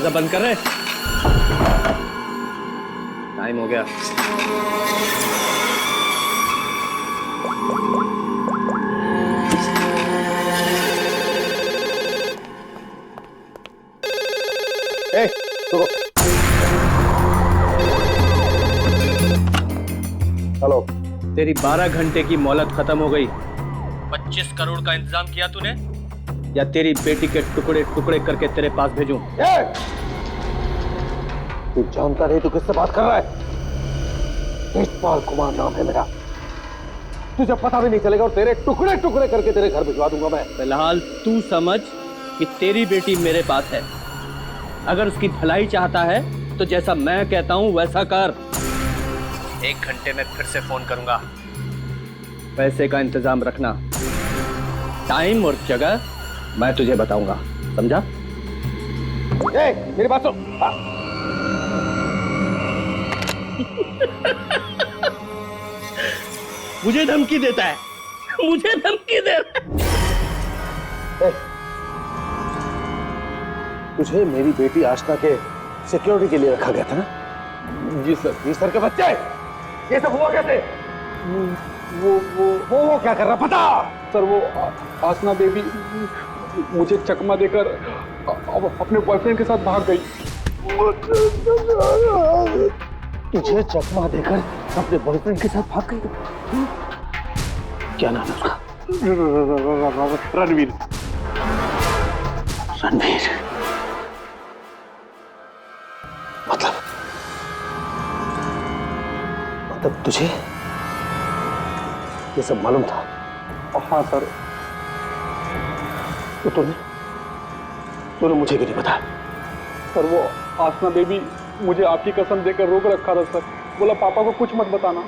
दरवाजा बंद कर रहे। टाइम हो गया। रुको। हेलो। तेरी 12 घंटे की मोहलत खत्म हो गई। 25 करोड़ का इंतजाम किया तूने, या तेरी बेटी के टुकड़े टुकड़े करके तेरे पास भेजूं? तू जानता नहीं तू किससे बात कर रहा है? तेजपाल कुमार नाम है मेरा। तुझे पता भी नहीं चलेगा और तेरे टुकड़े टुकड़े करके तेरे घर भिजवा दूंगा मैं। फिलहाल तू समझ कि तेरी बेटी मेरे पास है। अगर उसकी भलाई चाहता है तो जैसा मैं कहता हूं वैसा कर। 1 घंटे में फिर से फोन करूंगा। पैसे का इंतजाम रखना। टाइम और जगह मैं तुझे बताऊंगा, समझा? मेरी बात सुन। मुझे धमकी देता है, मुझे धमकी दे रहा है। तुझे मेरी बेटी आशना के सिक्योरिटी के लिए रखा गया था ना? जी सर। जी सर के बच्चे, ये सब हुआ कैसे? वो क्या कर रहा पता? सर वो आसना बेबी मुझे चकमा देकर अपने बॉयफ्रेंड के साथ भाग गई। तुझे चकमा देकर अपने बॉयफ्रेंड के साथ भाग गई? क्या नाम है उसका? रणवीर। रणवीर? मतलब तुझे ये सब मालूम था? हाँ सर। तो तूने मुझे क्यों नहीं बताया? सर वो आसना बेबी मुझे आपकी कसम देकर रोक रखा था सर। बोला पापा को कुछ मत बताना।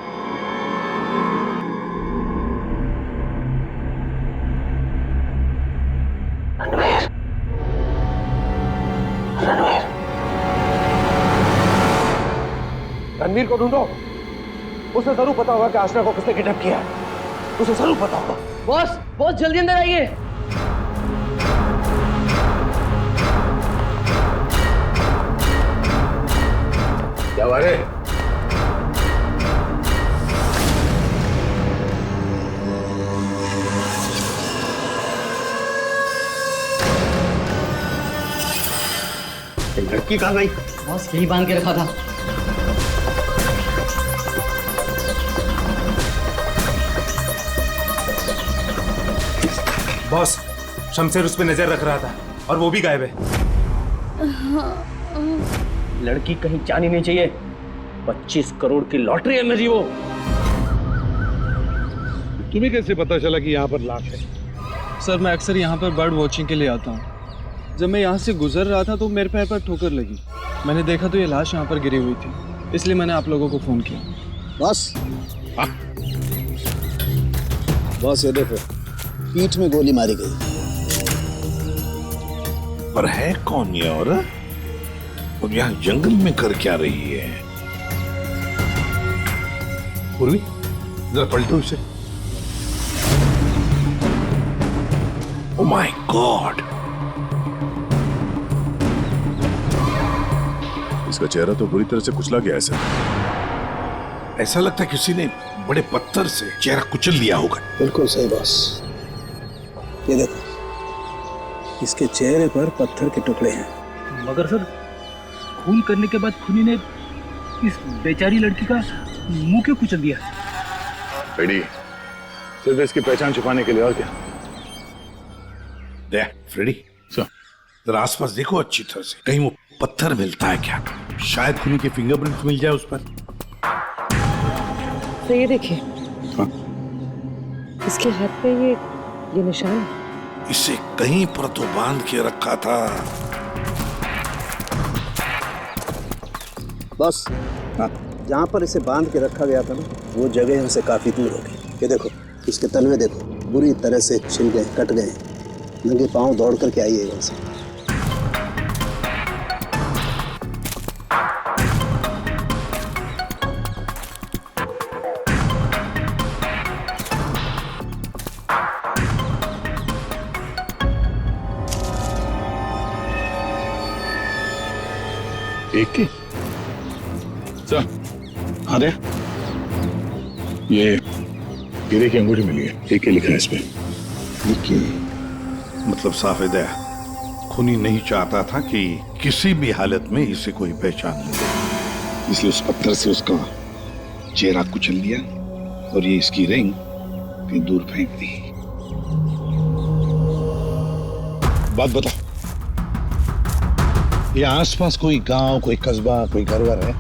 रणवीर, रणवीर, रणवीर को ढूंढो। उसे जरूर पता होगा कि आशना को किसने किडनैप किया है। उसे जरूर पता होगा। बॉस, बॉस जल्दी अंदर आइए। क्या हुआ रे? लड़की कहाँ गई? बॉस यही बांध के रखा था। बॉस, शमशेर उस पे नजर रख रहा था और वो भी गायब है। लड़की कहीं जानी नहीं चाहिए। 25 करोड़ की लॉटरी है मेरी वो। तुम्हें कैसे पता चला कि यहाँ पर लाश है? सर मैं अक्सर यहाँ पर बर्ड वॉचिंग के लिए आता हूँ। जब मैं यहाँ से गुजर रहा था तो मेरे पैर पर ठोकर लगी। मैंने देखा तो ये लाश यहाँ पर गिरी हुई थी, इसलिए मैंने आप लोगों को फोन किया। बॉस, बॉस ये देखो, पीठ में गोली मारी गई। पर है कौन ये औरत? और यहाँ जंगल में कर क्या रही है? पूर्वी, जरा पलटो इसे। Oh my God! इसका चेहरा तो बुरी तरह से कुचला गया है सर। ऐसा लगता है किसी ने बड़े पत्थर से चेहरा कुचल लिया होगा। बिल्कुल सही बॉस। ये देखो, इसके चेहरे पर पत्थर के टुकड़े हैं। मगर सर, खून करने के बाद खूनी ने इस बेचारी लड़की का मुंह क्यों कुचल दिया? रेडी, सिर्फ इसकी पहचान छुपाने के लिए, और क्या? देख फ्रेडी, जरा आसपास देखो अच्छी तरह से, कहीं वो पत्थर मिलता है क्या? शायद खूनी के फिंगरप्रिंट मिल जाए उस पर। तो ये देखिए, हाँ? इसके हाथ पे ये निशान है। इसे कहीं पर तो बांध के रखा था। बॉस, हाँ, जहाँ पर इसे बांध के रखा गया था ना, वो जगह हमसे काफी दूर होगी। ये देखो, इसके तलवे देखो, बुरी तरह से छिल गए, कट गए। नंगे पांव दौड़ करके आई है यहाँ से। सर, हाँ दे। ये हीरे की अंगूठी मिली है, एक लिखा है इस पे। मतलब साफ है दया, खूनी नहीं चाहता था कि किसी भी हालत में इसे कोई पहचान ले, इसलिए उस पत्थर से उसका चेहरा कुचल लिया और ये इसकी रिंग कहीं दूर फेंक दी। बात बता, ये आसपास कोई गांव, कोई कस्बा, कोई घर-वर है?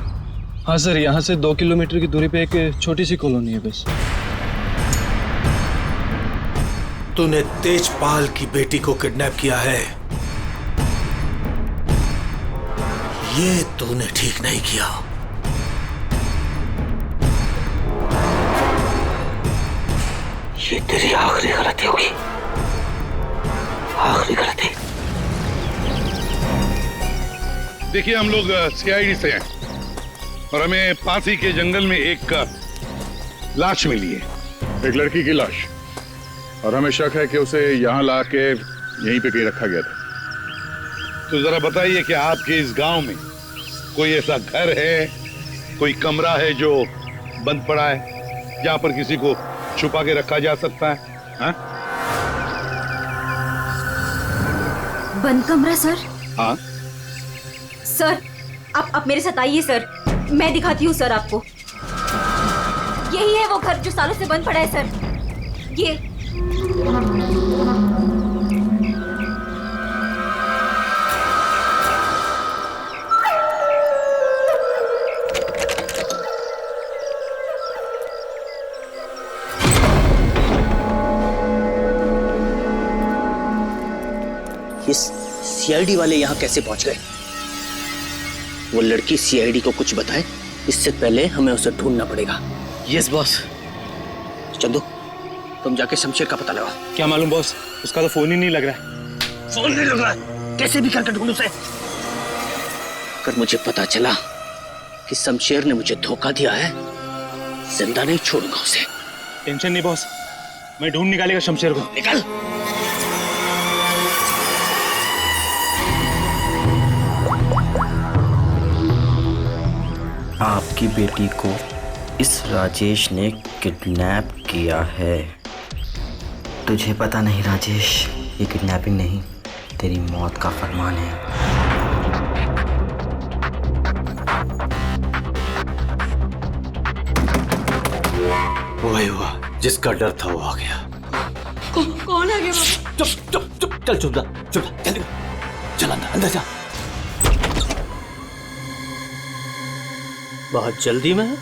हाँ सर, यहाँ से 2 किलोमीटर की दूरी पे एक छोटी सी कॉलोनी है बस। तूने तेजपाल की बेटी को किडनैप किया है, ये तूने ठीक नहीं किया। ये तेरी आखिरी गलती होगी, आखिरी गलती। देखिए, हम लोग सीआईडी से हैं और हमें पास ही के जंगल में एक लाश मिली है, एक लड़की की लाश, और हमें शक है कि उसे यहाँ ला के यहीं पे कहीं रखा गया था। तो जरा बताइए कि आपके इस गांव में कोई ऐसा घर है, कोई कमरा है जो बंद पड़ा है, जहां पर किसी को छुपा के रखा जा सकता है? हाँ? बंद कमरा सर? हाँ सर, आप मेरे साथ आइए सर, मैं दिखाती हूँ सर आपको। यही है वो घर जो सालों से बंद पड़ा है सर। ये सीआईडी वाले यहाँ कैसे पहुंच गए? वो लड़की सीआईडी को कुछ बताए इससे पहले हमें उसे ढूंढना पड़ेगा। Yes boss. चंदू, तुम जाके शमशेर का पता लगाओ। क्या मालूम बॉस, उसका तो फोन ही नहीं लग रहा है। फोन नहीं लग रहा है? कैसे भी करके ढूंढ उसे। अगर मुझे पता चला कि शमशेर ने मुझे धोखा दिया है, जिंदा नहीं छोड़ूंगा उसे। टेंशन नहीं बॉस, मैं ढूंढ निकालेगा शमशेर को। निकल। आपकी बेटी को इस राजेश ने किडनैप किया है। तुझे पता नहीं राजेश, ये किडनैपिंग नहीं, तेरी मौत का फरमान है। वही हुआ, जिसका डर था वो आ गया। कौन आ गया बाबा? चुप चुप चुप, चल चुप चुप, जल्दी चल अंदर जा। बहुत जल्दी में है?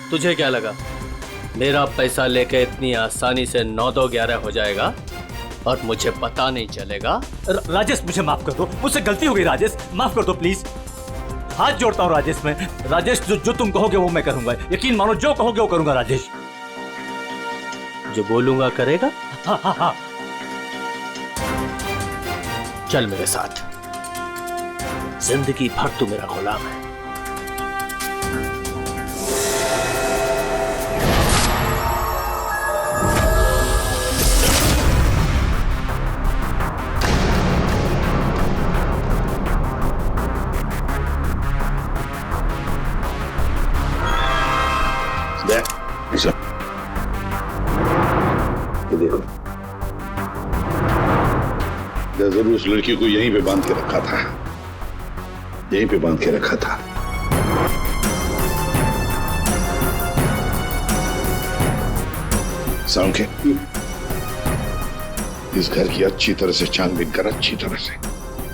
तुझे क्या लगा मेरा पैसा लेके इतनी आसानी से 9-2-11 हो जाएगा और मुझे पता नहीं चलेगा? राजेश, मुझे माफ कर दो, मुझसे गलती हो गई राजेश, माफ कर दो प्लीज। हाथ जोड़ता हूँ राजेश मैं। राजेश, जो तुम कहोगे वो मैं करूंगा, यकीन मानो, जो कहोगे वो करूंगा राजेश। जो बोलूंगा करेगा? हाँ हाँ हाँ। चल मेरे साथ, जिंदगी भर तू मेरा गुलाम है। ये देखो, जरूर उस लड़की को यहीं पे बांध के रखा था, यहीं पे बांध के रखा था। साउंड, इस घर की अच्छी तरह से छानबीन कर, अच्छी तरह से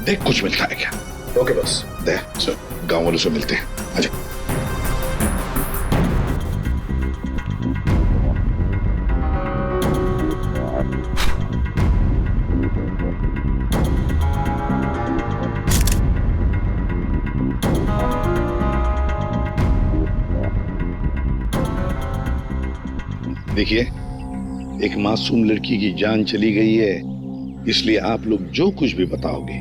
देख कुछ मिलता है क्या। ओके बस, दे गांव वालों से मिलते हैं। आजा। देखिए, एक मासूम लड़की की जान चली गई है, इसलिए आप लोग जो कुछ भी बताओगे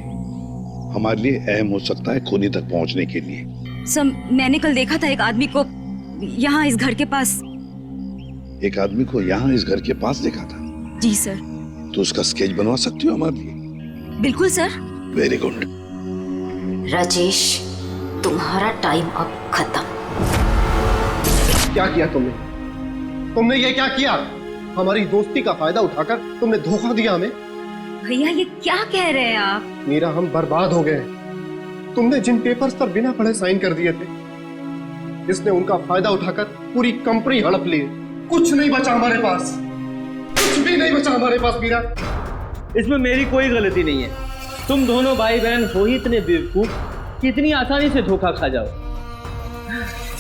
हमारे लिए अहम हो सकता है खूनी तक पहुंचने के लिए। सर, मैंने कल देखा था एक आदमी को यहाँ इस घर के पास। एक आदमी को यहाँ इस घर के पास देखा था? जी सर। तो उसका स्केच बनवा सकती हो हमारे लिए? बिल्कुल सर। Very good. राजेश, तुम्हारा टाइम अब खत्म। क्या किया तुमने? तुमने ये क्या किया? हमारी दोस्ती का फायदा उठाकर तुमने धोखा दिया हमें। भैया ये क्या कह रहे हैं आप? मीरा, हम बर्बाद हो गए। तुमने जिन पेपर्स पर बिना पढ़े साइन कर दिए थे, इसने उनका फायदा उठाकर पूरी कंपनी हड़प ली। कुछ नहीं बचा हमारे पास, कुछ भी नहीं बचा हमारे पास मीरा। इसमें मेरी कोई गलती नहीं है। तुम दोनों भाई बहन हो ही इतने बेवकूफ कि इतनी आसानी से धोखा खा जाओ।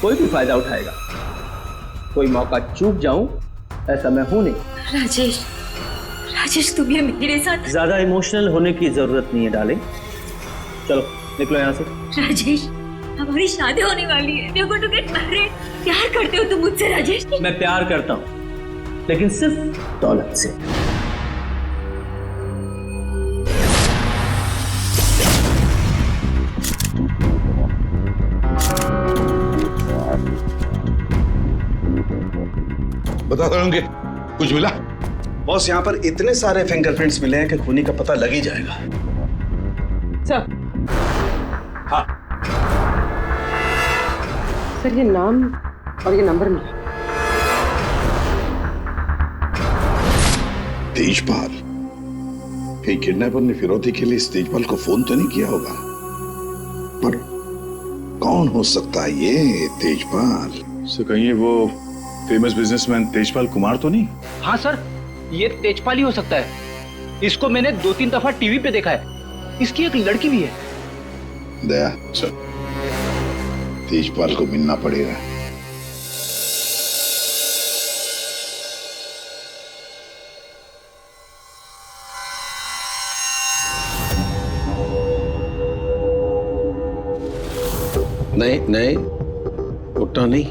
कोई भी फायदा उठाएगा, कोई मौका चूक जाऊं ऐसा मैं हूं नहीं। राजेश, राजेश तुम ये मेरे साथ। ज्यादा इमोशनल होने की जरूरत नहीं है डार्लिंग। चलो निकलो यहाँ से। राजेश, हमारी शादी होने वाली है। देखो टू गेट मैरिड। प्यार करते हो तुम मुझसे राजेश? मैं प्यार करता हूँ, लेकिन सिर्फ दौलत से। बता रहे कुछ मिला? बॉस, यहाँ पर इतने सारे फिंगरप्रिंट्स मिले हैं कि खूनी का पता लग ही जाएगा। सर, हाँ सर ये नाम और ये नंबर मिला। तेजपाल, कहीं किडनैपर ने फिरौती के लिए इस तेजपाल को फोन तो नहीं किया होगा, पर कौन हो सकता है ये तेजपाल? सर कहीं वो फेमस बिजनेसमैन तेजपाल कुमार तो नहीं? हाँ सर, ये तेजपाल ही हो सकता है। इसको मैंने 2-3 दफा टीवी पे देखा है। इसकी एक लड़की भी है। दया, सर तेजपाल को मिलना पड़ेगा। नहीं नहीं, उठना नहीं।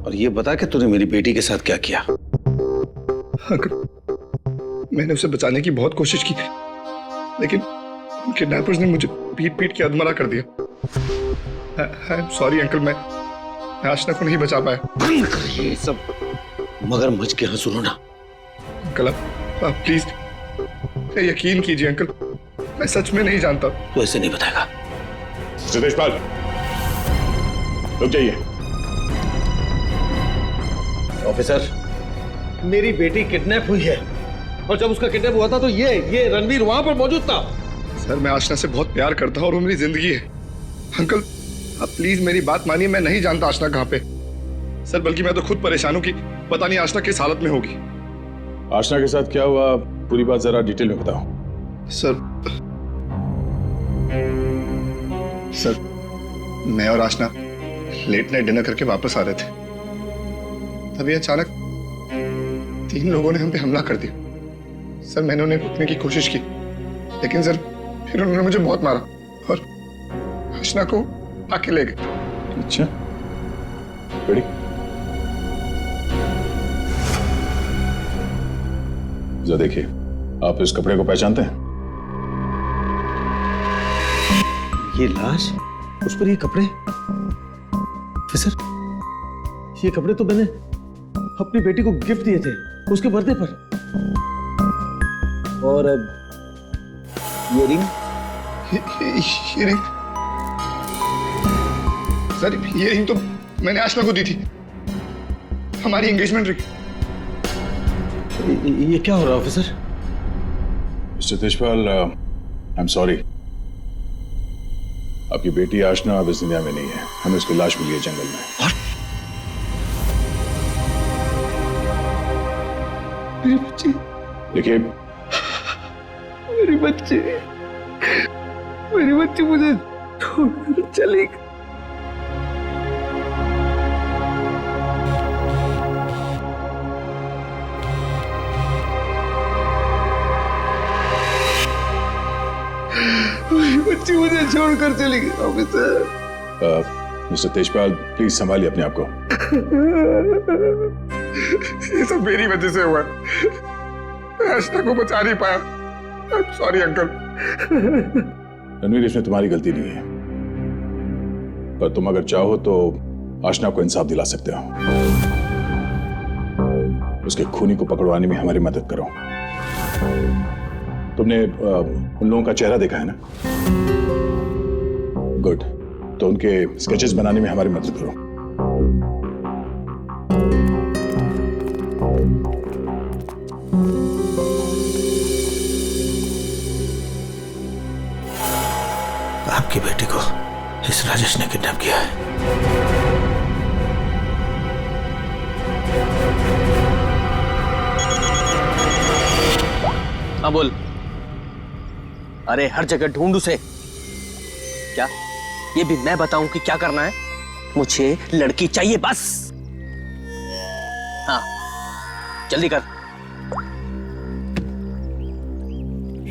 और ये बता कि तूने मेरी बेटी के साथ क्या किया? मैंने उसे बचाने की बहुत कोशिश की, लेकिन किडनैपर्स ने मुझे पीट पीट के अधमरा कर दिया। सॉरी अंकल, मैं आशना को नहीं बचा पाया। ये सब मगरमच्छ के यहाँ सुनो ना। अंकल आप प्लीज यकीन कीजिए अंकल, मैं सच में नहीं जानता। तू ऐसे नहीं बताएगा। तेजपाल रुक जाइए। ऑफिसर, मेरी बेटी किडनैप हुई है, और जब उसका किडनैप हुआ था तो ये रणवीर वहां पर मौजूद था। सर मैं आशना से बहुत प्यार करता हूँ और वो मेरी जिंदगी है। अंकल आप प्लीज मेरी बात मानिए, मैं नहीं जानता आशना कहाँ पे। सर बल्कि मैं तो खुद परेशान हूँ कि पता नहीं आशना किस हालत में होगी। आशना के साथ क्या हुआ, पूरी बात जरा डिटेल में बताओ। सर मैं और आशना लेट नाइट डिनर करके वापस आ रहे थे, तभी अचानक 3 लोगों ने हम पे हमला कर दिया। सर मैंने उन्हें रोकने की कोशिश की, लेकिन सर फिर उन्होंने मुझे बहुत मारा और आशना को आके ले गए। अच्छा, रेडी? जरा देखिए, आप इस कपड़े को पहचानते हैं? ये लाश, उस पर ये कपड़े। सर ये कपड़े तो मैंने अपनी बेटी को गिफ्ट दिए थे उसके बर्थडे पर। और अब ये रिंग। सर ये रिंग तो मैंने आशना को दी थी, हमारी एंगेजमेंट रिंग। ये क्या हो रहा है officer? Mister Tejpal, I am sorry, आपकी बेटी आशना अब इस दुनिया में नहीं है। हमें उसकी लाश मिली है जंगल में। मेरी बच्ची, देखिए मेरी बच्ची, मेरी बच्ची मुझे छोड़कर चली गई। मेरी बच्ची मुझे छोड़कर चली गई ऑफिसर। मिस्टर तेजपाल प्लीज संभालिए अपने आप को। ये सब मेरी वजह से हुआ, मैं आशना को बचा नहीं पाया। Sorry uncle. रणवीर, इसमें तुम्हारी गलती नहीं है, पर तुम अगर चाहो तो आशना को इंसाफ दिला सकते हो। उसके खूनी को पकड़वाने में हमारी मदद करो। तुमने उन लोगों का चेहरा देखा है ना? गुड, तो उनके स्केचेस बनाने में हमारी मदद करो। आपकी बेटी को इस राजेश ने किडनैप किया है। हाँ बोल। अरे हर जगह ढूंढ उसे। क्या ये भी मैं बताऊं कि क्या करना है? मुझे लड़की चाहिए बस। हाँ जल्दी कर।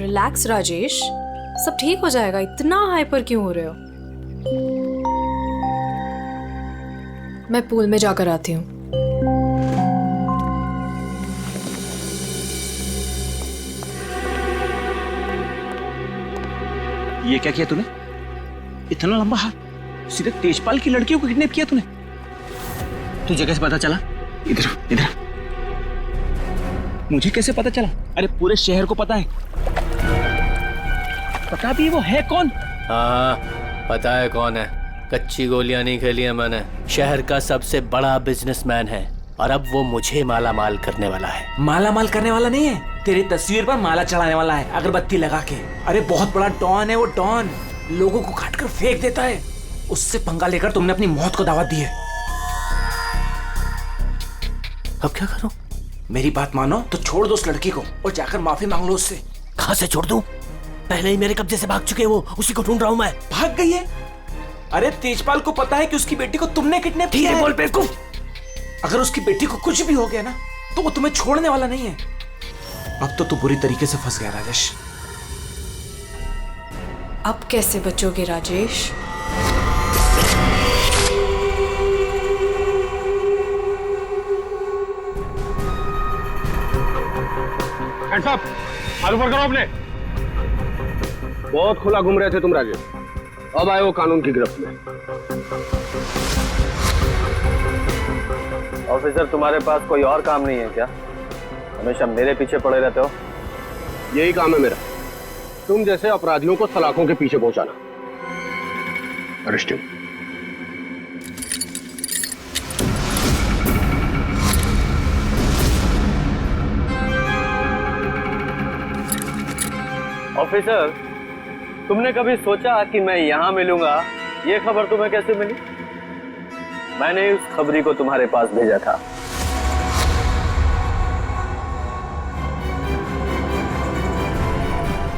रिलैक्स राजेश, सब ठीक हो जाएगा। इतना हाइपर क्यों हो रहे हो? मैं पूल में जाकर आती हूँ। ये क्या किया तूने? इतना लंबा हाथ, सीधे तेजपाल की लड़कियों को किडनैप किया तूने? तुझे कैसे पता चला? इधर इधर। मुझे कैसे पता चला? अरे पूरे शहर को पता है। पता भी वो है कौन? हाँ पता है कौन है। कच्ची गोलियां नहीं खेली है मैंने। शहर का सबसे बड़ा बिजनेसमैन है और अब वो मुझे माला माल करने वाला है। माला माल करने वाला नहीं है, तेरी तस्वीर पर माला चढ़ाने वाला है, अगरबत्ती लगा के। अरे बहुत बड़ा डॉन है वो। डॉन लोगों को काट कर फेंक देता है। उससे पंगा लेकर तुमने अपनी मौत को दावत दी है। अब क्या करूं? मेरी बात मानो तो छोड़ दो उस लड़की को और जाकर माफी मांग लो उससे। कहां से छोड़ दूं? पहले ही मेरे कब्जे से भाग चुके हैं वो। उसी को ढूंढ रहा हूं मैं। भाग गई है? अरे तेजपाल को पता है कि उसकी बेटी को तुमने किडनैप किया है। बोल बेवकूफ। अगर उसकी बेटी को कुछ भी हो गया ना तो वो तुम्हें छोड़ने वाला नहीं है। अब तो तू बुरी तरीके से फंस गया राजेश। अब कैसे बचोगे राजेश? हैंड्स अप, हाथ ऊपर करो अपने। बहुत खुला घूम रहे थे तुम राजेश, अब आए हो कानून की गिरफ्त में। ऑफिसर तुम्हारे पास कोई और काम नहीं है क्या? हमेशा मेरे पीछे पड़े रहते हो। यही काम है मेरा, तुम जैसे अपराधियों को सलाखों के पीछे पहुंचाना। अरेस्ट। ऑफिसर तुमने कभी सोचा कि मैं यहां मिलूंगा? ये खबर तुम्हें कैसे मिली? मैंने उस खबरी को तुम्हारे पास भेजा था।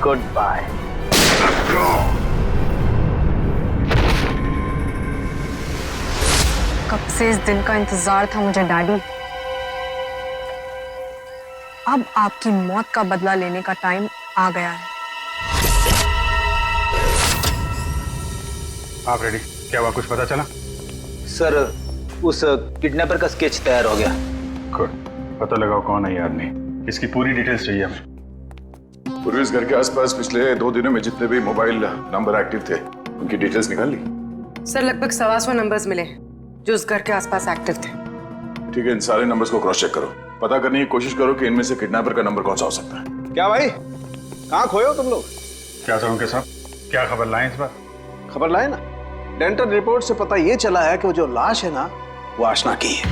Goodbye. कब से इस दिन का इंतजार था मुझे डैडी। अब आपकी मौत का बदला लेने का टाइम आ गया है। आप रेडी? क्या हुआ, कुछ पता चला? सर उस किडनैपर का स्केच तैयार हो गया। गुड, पता लगाओ कौन है ये आदमी। इसकी पूरी डिटेल्स चाहिए हमें। पूर्वेश घर के आसपास पिछले 2 दिनों में जितने भी मोबाइल नंबर एक्टिव थे उनकी डिटेल्स निकाल ली? सर लगभग 125 नंबर्स मिले जो उस घर के आसपास एक्टिव थे। ठीक है, इन सारे नंबर्स को क्रॉस चेक करो। पता करने की कोशिश करो कि इनमें से किडनैपर का नंबर कौन सा हो सकता है। क्या भाई, कहाँ खोए हो तुम लोग? क्या साहब के साहब, क्या खबर लाए इस बार? खबर लाए ना, डेंटल रिपोर्ट से पता ये चला है कि वो जो लाश है ना वो आशना की है।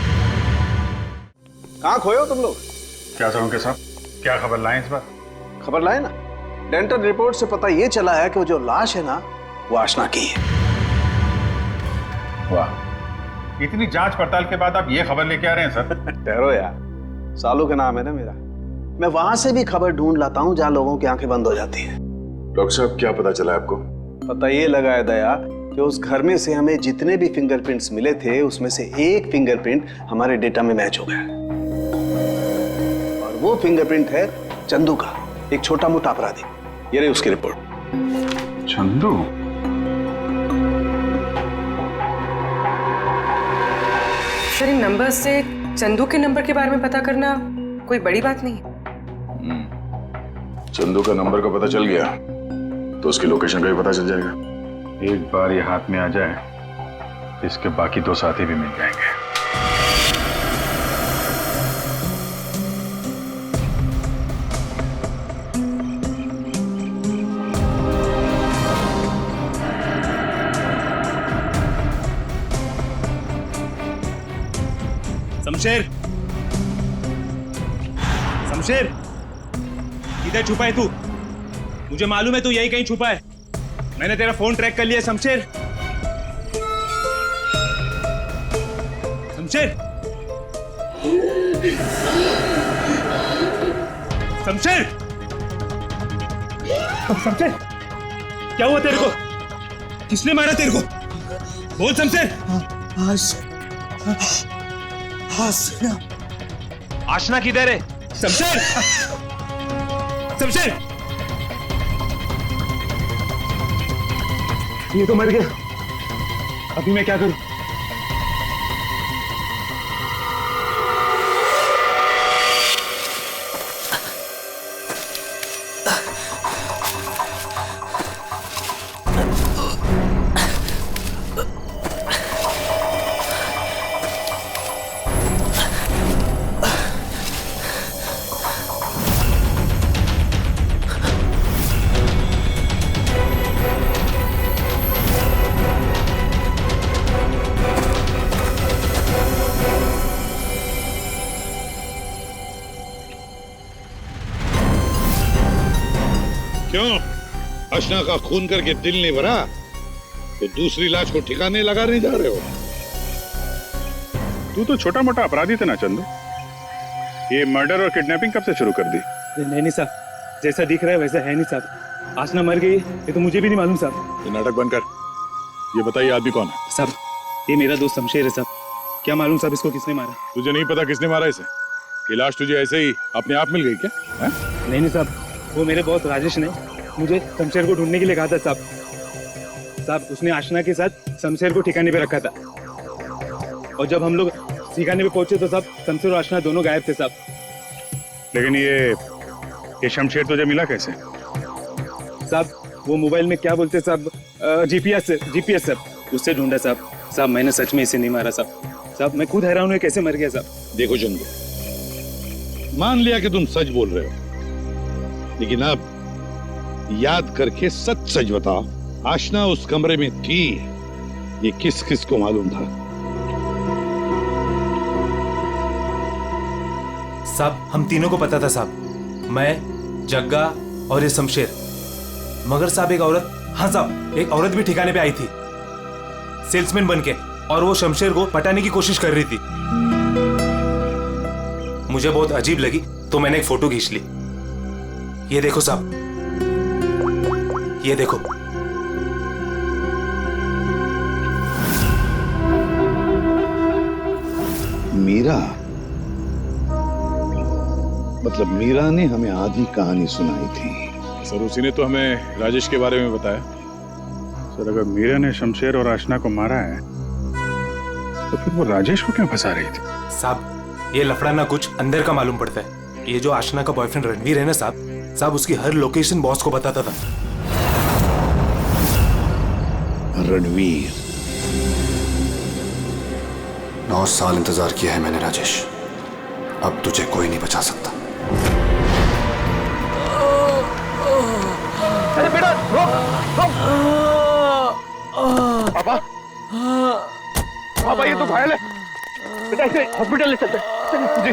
कहाँ खोए हो तुम लोग? क्या साहब के साहब, क्या खबर लाए इस बार? खबर लाए ना, डेंटल रिपोर्ट से पता ये चला है कि वो जो लाश है ना वो आशना की है। वाह, इतनी जांच पड़ताल के बाद आप ये खबर लेके आ रहे हैं सर? ठहरो यार, सालू का नाम है ना मेरा। मैं वहां से भी खबर ढूंढ लाता हूँ जहां लोगों की आंखें बंद हो जाती हैं। डॉक्टर साहब क्या पता चला आपको? पता ये लगा है दया कि उस घर में से हमें जितने भी फिंगरप्रिंट्स मिले थे उसमें से एक फिंगरप्रिंट हमारे डेटा में मैच हो गया और वो फिंगरप्रिंट है चंदू का, एक छोटा मोटा अपराधी। ये रही उसकी रिपोर्ट। चंदू? सर इन नंबर से चंदू के नंबर के बारे में पता करना कोई बड़ी बात नहीं। चंदू का नंबर का पता चल गया तो उसकी लोकेशन का भी पता चल जाएगा। एक बार ये हाथ में आ जाए इसके बाकी 2 साथी भी मिल जाएंगे। शमशेर, शमशेर इधर छुपा है तू? मुझे मालूम है तू यही कहीं छुपा है। मैंने तेरा फोन ट्रैक कर लिया शमशेर। शमशेर, शमशेर, शमशेर, क्या हुआ तेरे को? किसने मारा तेरे को? बोल शमशेर। आशना किधर है? शमशेर, शमशेर, ये तो मर गया। अभी मैं क्या करूं? क्यों? अशना का खून करके दिल नहीं भरा तो दूसरी लाश को ठिकाने लगा नहीं जा रहे हो? तू तो छोटा मोटा अपराधी था ना चंदू। ये मर्डर और किडनैपिंग कब से शुरू कर दी? नहीं साहब, जैसा दिख रहा है वैसा है नहीं साहब। आशना मर गई ये तो मुझे भी नहीं मालूम साहब। ये नाटक बंद कर। ये बताइए आदमी कौन है? साहब ये मेरा दोस्त शमशेर है साहब। क्या मालूम साहब इसको किसने मारा? तुझे नहीं पता किसने मारा इसे? ये लाश तुझे ऐसे ही अपने आप मिल गई क्या? है? नहीं साहब, वो मेरे बॉस राजेश ने मुझे शमशेर को ढूंढने के लिए कहा था साहब। साहब उसने आशना के साथ शमशेर को ठिकाने पे रखा था और जब हम लोग ठिकाने पे पहुंचे तो साहब शमशेर और आशना दोनों गायब थे साहब। लेकिन ये शमशेर तुझे मिला कैसे? साहब वो मोबाइल में क्या बोलते साहब, जीपीएस सर, उससे ढूंढा साहब। साहब मैंने सच में इसे नहीं मारा साहब। साहब मैं खुद हैरान हूँ कैसे मर गया साहब। देखो चंदू, मान लिया कि तुम सच बोल रहे हो, लेकिन अब याद करके सच बताओ, आशना उस कमरे में थी, ये किस किस को मालूम था? साहब हम तीनों को पता था साहब, मैं, जग्गा और ये शमशेर। मगर साहब एक औरत, हाँ साहब एक औरत भी ठिकाने पे आई थी सेल्समैन बनके, और वो शमशेर को पटाने की कोशिश कर रही थी। मुझे बहुत अजीब लगी तो मैंने एक फोटो खींच ली। ये देखो साहब, ये देखो। मीरा, मतलब मीरा ने हमें आधी कहानी सुनाई थी। सर उसी ने तो हमें राजेश के बारे में बताया। सर अगर मीरा ने शमशेर और आशना को मारा है तो फिर वो राजेश को क्यों फंसा रही थी? साहब ये लफड़ा ना कुछ अंदर का मालूम पड़ता है। ये जो आशना का बॉयफ्रेंड रणवीर है ना साहब उसकी हर लोकेशन बॉस को बताता था। रणवीर, 9 साल इंतजार किया है मैंने राजेश, अब तुझे कोई नहीं बचा सकता। अरे बेटा रोक। पापा ये तो घायल है बेटा, इसे हॉस्पिटल ले चलते जी।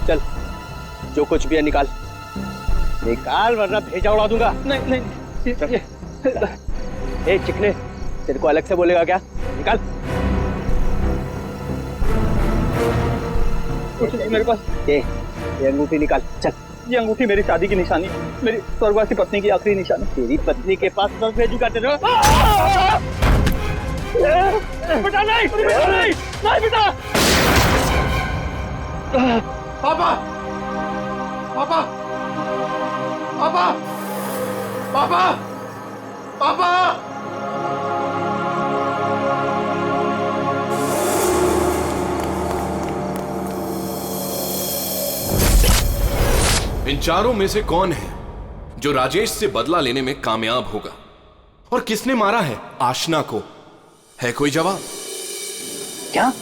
चल जो कुछ भी है निकाल वरना भेजा उड़ा दूंगा। नहीं ए चिकने, तेरे को अलग से बोलेगा क्या? निकाल। कुछ नहीं मेरे पास। ये अंगूठी निकाल। चल। ये अंगूठी मेरी शादी की निशानी, मेरी स्वर्गवासी पत्नी की आखिरी निशानी। तेरी पत्नी के पास सब भेजूंगा तेरे। बेटा नहीं बेटा। पापा पापा पापा पापा पापा। इन चारों में से कौन है जो राजेश से बदला लेने में कामयाब होगा, और किसने मारा है आशना को? है कोई जवाब? क्या?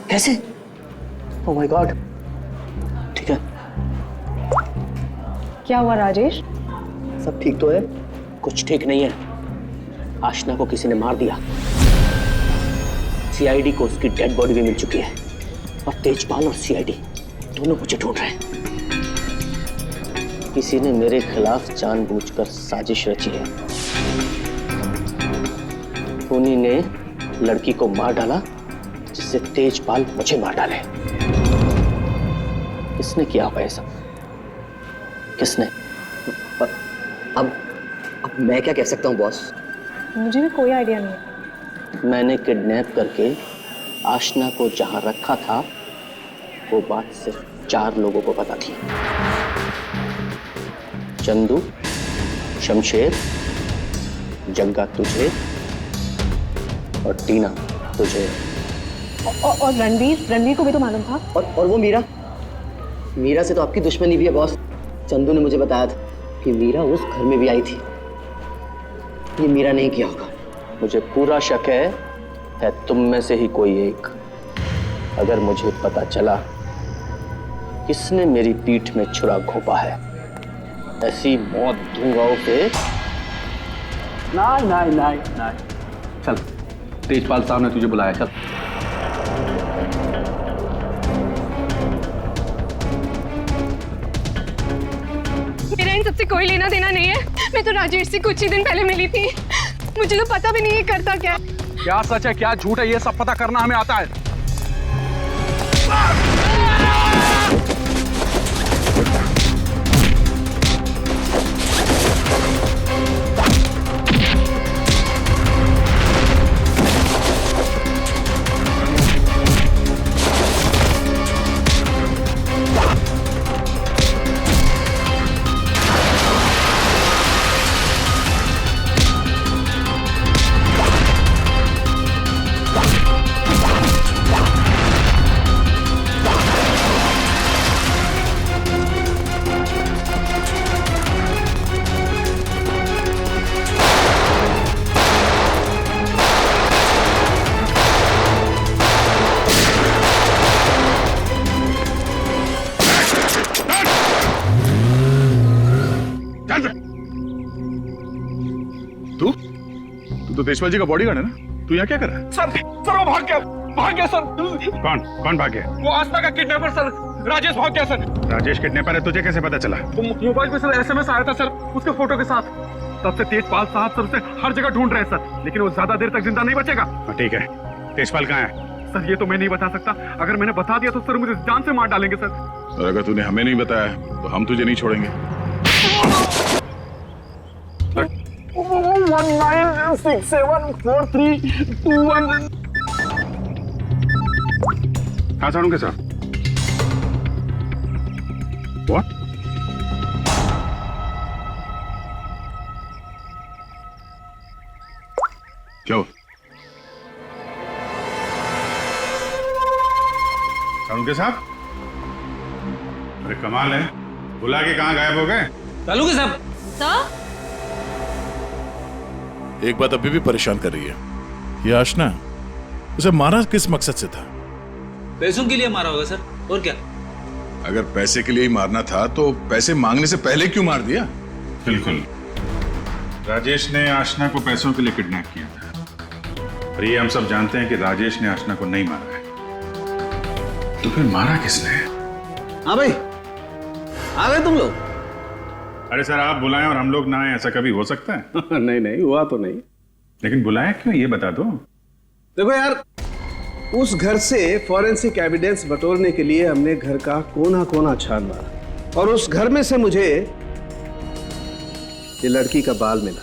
कैसे? Oh my God. ठीक है। क्या हुआ राजेश? सब ठीक तो है? कुछ ठीक नहीं है। आशना को किसी ने मार दिया। सीआईडी को उसकी डेड बॉडी भी मिल चुकी है और तेजपाल और सीआईडी दोनों मुझे ढूंढ रहे हैं। किसी ने मेरे खिलाफ जानबूझकर साजिश रची है। उन्हीं ने लड़की को मार डाला जिससे तेजपाल मुझे मार डाले। किसने किया होगा ये सब? किसने? अब मैं क्या कह सकता हूँ बॉस? मुझे भी कोई आइडिया नहीं है। मैंने किडनैप करके आशना को जहां रखा था वो बात सिर्फ 4 लोगों को पता थी। चंदू, शमशेर, जग्गा तुझे और टीना तुझे। और रणवीर को भी तो मालूम था। और वो मीरा से तो आपकी दुश्मनी भी है बॉस। चंदू ने मुझे बताया था कि मीरा उस घर में भी आई थी। ये मीरा नहीं किया होगा। मुझे पूरा शक है तुम में से ही कोई एक। अगर मुझे पता चला किसने मेरी पीठ में छुरा घोंपा है, ऐसी मौत दूंगा उसे। नहीं। चल, तेजपाल साहब ने तुझे बुलाया, चल। मेरा इन सबसे कोई लेना देना नहीं है। मैं तो राजेश से कुछ ही दिन पहले मिली थी। मुझे तो पता भी नहीं है करता क्या। क्या सच है क्या झूठ है ये सब पता करना हमें आता है। तो तेजपाल जी का बॉडीगार्ड है ना? तू यहाँ क्या कर रहा है? सर वो भाग गया सर। कौन भाग गया? वो आस्था का किडनैपर सर, राजेश भाग गया सर। राजेश किडनैपर है, तुझे कैसे पता चला? मोबाइल पे सर SMS आया था सर, उसके फोटो के साथ। तब से तेजपाल साहब सर उसे हर जगह ढूंढ रहे हैं सर, लेकिन वो ज्यादा देर तक जिंदा नहीं बचेगा। ठीक है, तेजपाल कहाँ है? सर ये तो मैं नहीं बता सकता। अगर मैंने बता दिया तो सर मुझे जान से मार डालेंगे सर। और अगर तूने हमें नहीं बताया तो हम तुझे नहीं छोड़ेंगे। 19674321। कहाँ छोड़ूंगे सर? What? क्या? सालुंके साहब, अरे कमाल है, बुला के कहाँ गायब हो गए? सालुंके साहब। सर? एक बात अभी भी परेशान कर रही है, ये आशना उसे मारा किस मकसद से था? पैसों के लिए मारा होगा सर, और क्या? अगर पैसे के लिए ही मारना था तो पैसे मांगने से पहले क्यों मार दिया? बिल्कुल, राजेश ने आशना को पैसों के लिए किडनैप किया था, और ये हम सब जानते हैं कि राजेश ने आशना को नहीं मारा है। तो फिर मारा किसने? हाँ भाई, आ गए तुम लोग? अरे सर, आप बुलाएं और हम लोग ना आए, ऐसा कभी हो सकता है? नहीं हुआ तो नहीं। लेकिन बुलाया क्यों, ये बता दो। देखो यार, उस घर से फॉरेंसिक एविडेंस बटोरने के लिए हमने घर का कोना कोना छान मारा, और उस घर में से मुझे ये लड़की का बाल मिला,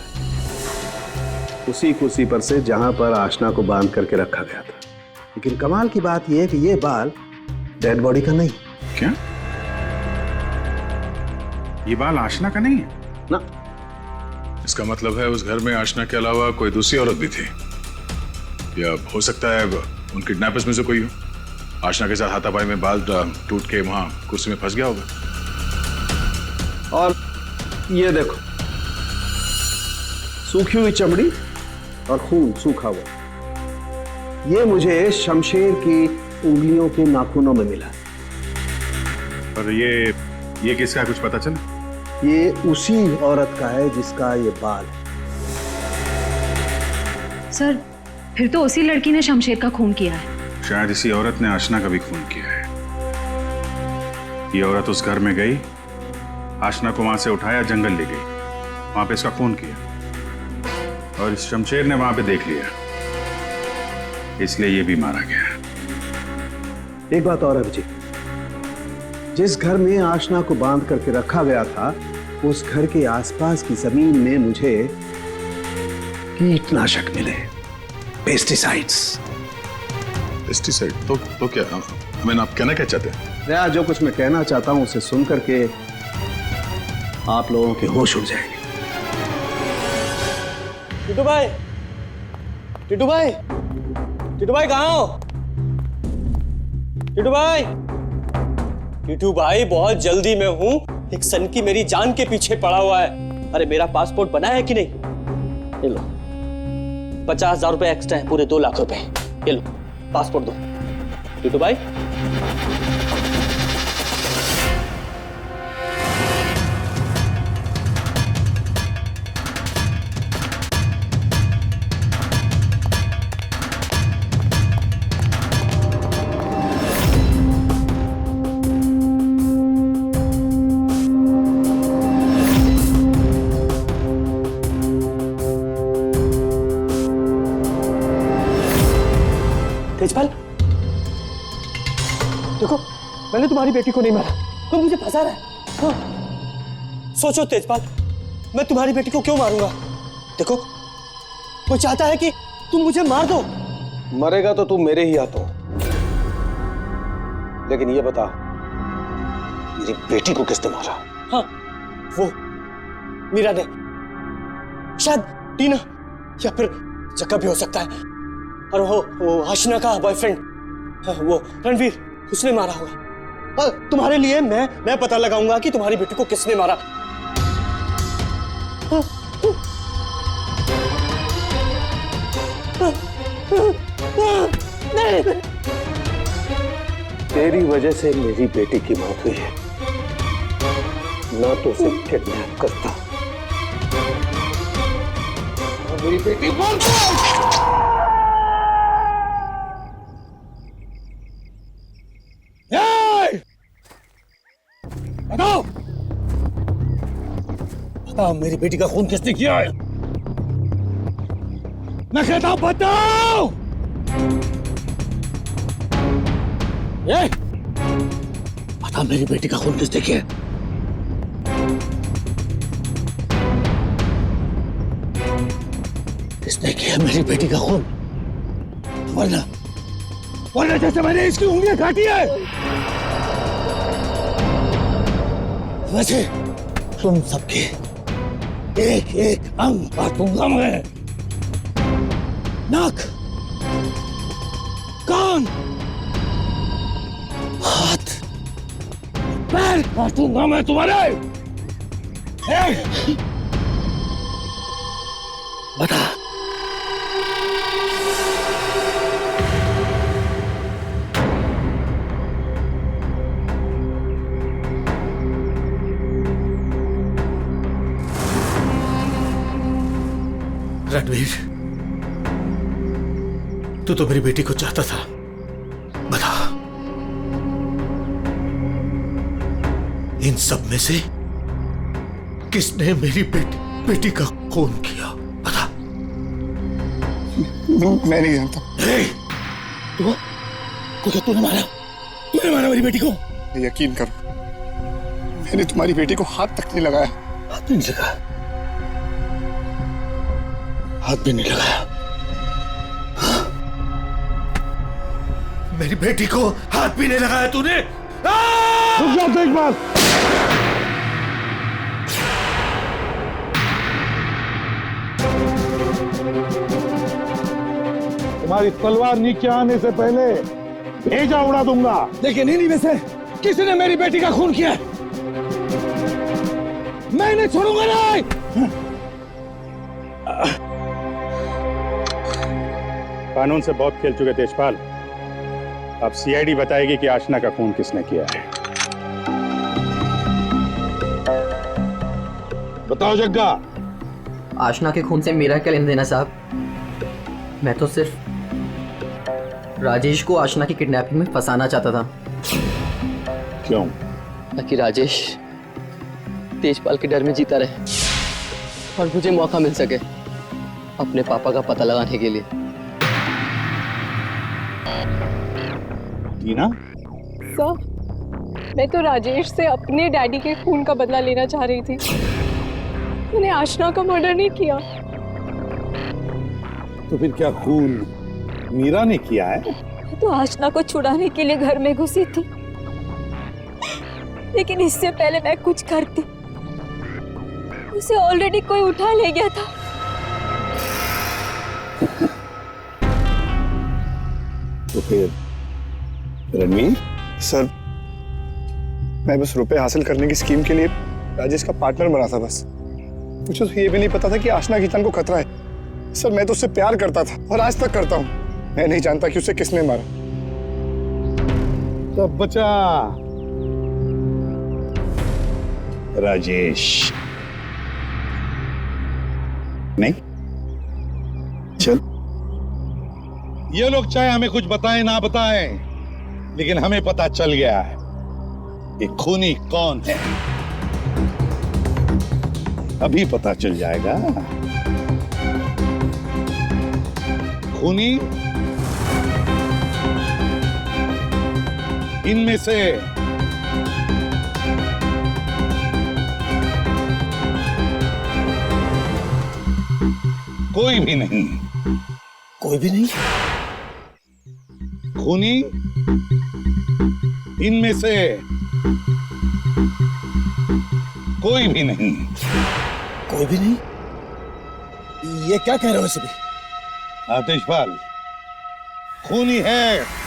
उसी कुर्सी पर से जहां पर आशना को बांध करके रखा गया था। लेकिन कमाल की बात यह है कि ये बाल डेड बॉडी का नहीं। क्या? ये बाल आशना का नहीं है ना? इसका मतलब है उस घर में आशना के अलावा कोई दूसरी औरत भी थी, या हो सकता है उन किडनैपर्स में से कोई हो। आशना के साथ हाथापाई में बाल टूट के वहां कुर्सी में फंस गया होगा। और ये देखो, सूखी हुई चमड़ी और खून सूखा हुआ, ये मुझे शमशेर की उंगलियों के नाखूनों में मिला। और ये किसका कुछ पता चला? ये उसी औरत का है जिसका ये बाल है। सर, फिर तो उसी लड़की ने शमशेर का खून किया है। शायद इसी औरत ने आशना का भी खून किया है। ये औरत उस घर में गई, आशना को वहां से उठाया, जंगल ले गई, वहां पे इसका खून किया और इस शमशेर ने वहां पे देख लिया, इसलिए ये भी मारा गया। एक बात और अभिजीत, जिस घर में आशना को बांध करके रखा गया था उस घर के आसपास की जमीन में मुझे कीटनाशक मिले, पेस्टिसाइड्स। पेस्टिसाइड तो क्या? मैंने आप कहना क्या चाहते हैं? या जो कुछ मैं कहना चाहता हूं उसे सुन करके आप लोगों के होश उड़ जाएंगे। टिटू भाई, टिटू भाई, टिटू भाई कहाँ हो? टिटू भाई, टिटू भाई बहुत जल्दी में हूँ, एक सनकी मेरी जान के पीछे पड़ा हुआ है। अरे मेरा पासपोर्ट बना है कि नहीं? ये लो 50,000 रुपए एक्स्ट्रा है, पूरे 2 लाख रुपए। ये लो पासपोर्ट दो। टिटू भाई तेजपाल, देखो मैंने तुम्हारी बेटी को नहीं मारा, तो मुझे फंसा रहा है। हाँ। सोचो तेजपाल, मैं तुम्हारी बेटी को क्यों मारूंगा? देखो वो चाहता है कि तुम मुझे मार दो। मरेगा तो तू मेरे ही हाथों, लेकिन ये बता मेरी बेटी को किसने मारा? हाँ, वो मीरा ने, शायद टीना या फिर जक्का भी हो सकता है, और वो आशना का बॉयफ्रेंड, वो रणवीर, उसने मारा होगा। और तुम्हारे लिए मैं पता लगाऊंगा कि तुम्हारी बेटी को किसने मारा। तेरी वजह से मेरी बेटी की मौत हुई है, ना तो उसे किडनैप करता, मेरी बेटी बताओ, बताओ मेरी बेटी का खून किसने किया है? मैं कहता हूं बताओ। बता मेरी बेटी का खून किसने किया है? किसने किया मेरी बेटी का खून? वरना जैसे मैंने इसकी उंगलियां काटी है, वैसे तुम सबके एक एक अंग काटूंगा मैं। नाक, कान, हाथ, पैर काटूंगा मैं तुम्हारे। बता रणवीर, तू तो मेरी बेटी को चाहता था, बता इन सब में से किसने मेरी बेटी का खून किया? बता। मैं नहीं जानता। तूने मारा मेरी बेटी को? यकीन करो, मैंने तुम्हारी बेटी को हाथ तक नहीं लगाया। हाथ भी नहीं लगाया? हाथ भी नहीं लगाया? मेरी बेटी को हाथ भी नहीं लगाया तूने? रुक जाओ तेजपाल। तुम्हारी तलवार नीचे आने से पहले भेजा उड़ा दूंगा। लेकिन इन्हीं में से किसी ने मेरी बेटी का खून किया है। मैं इन्हें छोड़ूंगा नहीं। कानून से बहुत खेल चुके तेजपाल, अब सीआईडी बताएगी कि आशना का खून किसने किया है। बताओ जग्गा। आशना के खून से मेरा क्या लेना देना साहब? मैं तो सिर्फ राजेश को आशना की किडनैपिंग में फंसाना चाहता था। क्यों? ताकि राजेश तेजपाल के डर में जीता रहे और मुझे मौका मिल सके अपने पापा का पता लगाने के लिए। टीना? सर, मैं तो राजेश से अपने डैडी के खून का बदला लेना चाह रही थी। मैंने आशना का मर्डर नहीं किया। तो फिर क्या खून मीरा ने किया है? तो आशना को छुड़ाने के लिए घर में घुसी थी, लेकिन इससे पहले मैं कुछ करती उसे ऑलरेडी कोई उठा ले गया था। तो फिर रणवीर? सर, मैं बस रुपए हासिल करने की स्कीम के लिए राजेश का पार्टनर बना था बस। मुझे तो ये भी नहीं पता था कि आशना की जान को खतरा है। सर, मैं तो उससे प्यार करता था और आज तक करता हूँ। मैं नहीं जानता कि उसे किसने मारा। तब बचा राजेश। नहीं? चल। ये लोग चाहे हमें कुछ बताएं ना बताएं, लेकिन हमें पता चल गया है कि खूनी कौन है। अभी पता चल जाएगा। खूनी इनमें से कोई भी नहीं। कोई भी नहीं? खूनी इनमें से कोई भी नहीं। कोई भी नहीं? ये क्या कह रहे हो सभी? आतिशपाल, खूनी है।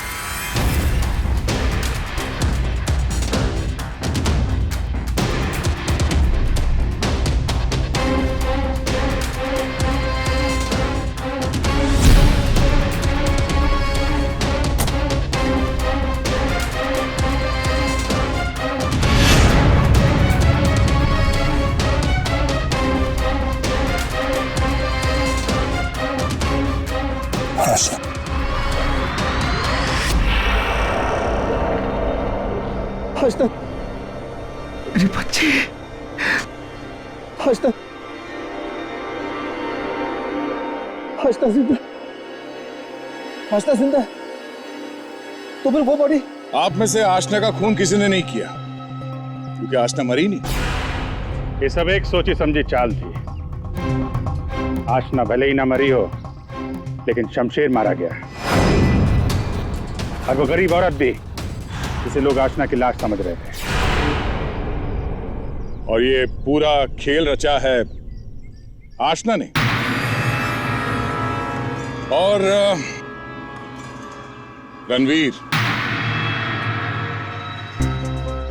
आशना, मेरे बच्चे। आशना, आशना जिंदा। आशना जिंदा। तो फिर वो बॉडी? आप में से आशना का खून किसी ने नहीं किया, क्योंकि आशना मरी नहीं। ये सब एक सोची समझी चाल थी। आशना भले ही ना मरी हो, लेकिन शमशेर मारा गया, और वो गरीब औरत भी, जिसे लोग आशना की लाश समझ रहे थे। और ये पूरा खेल रचा है आशना ने। और रणवीर।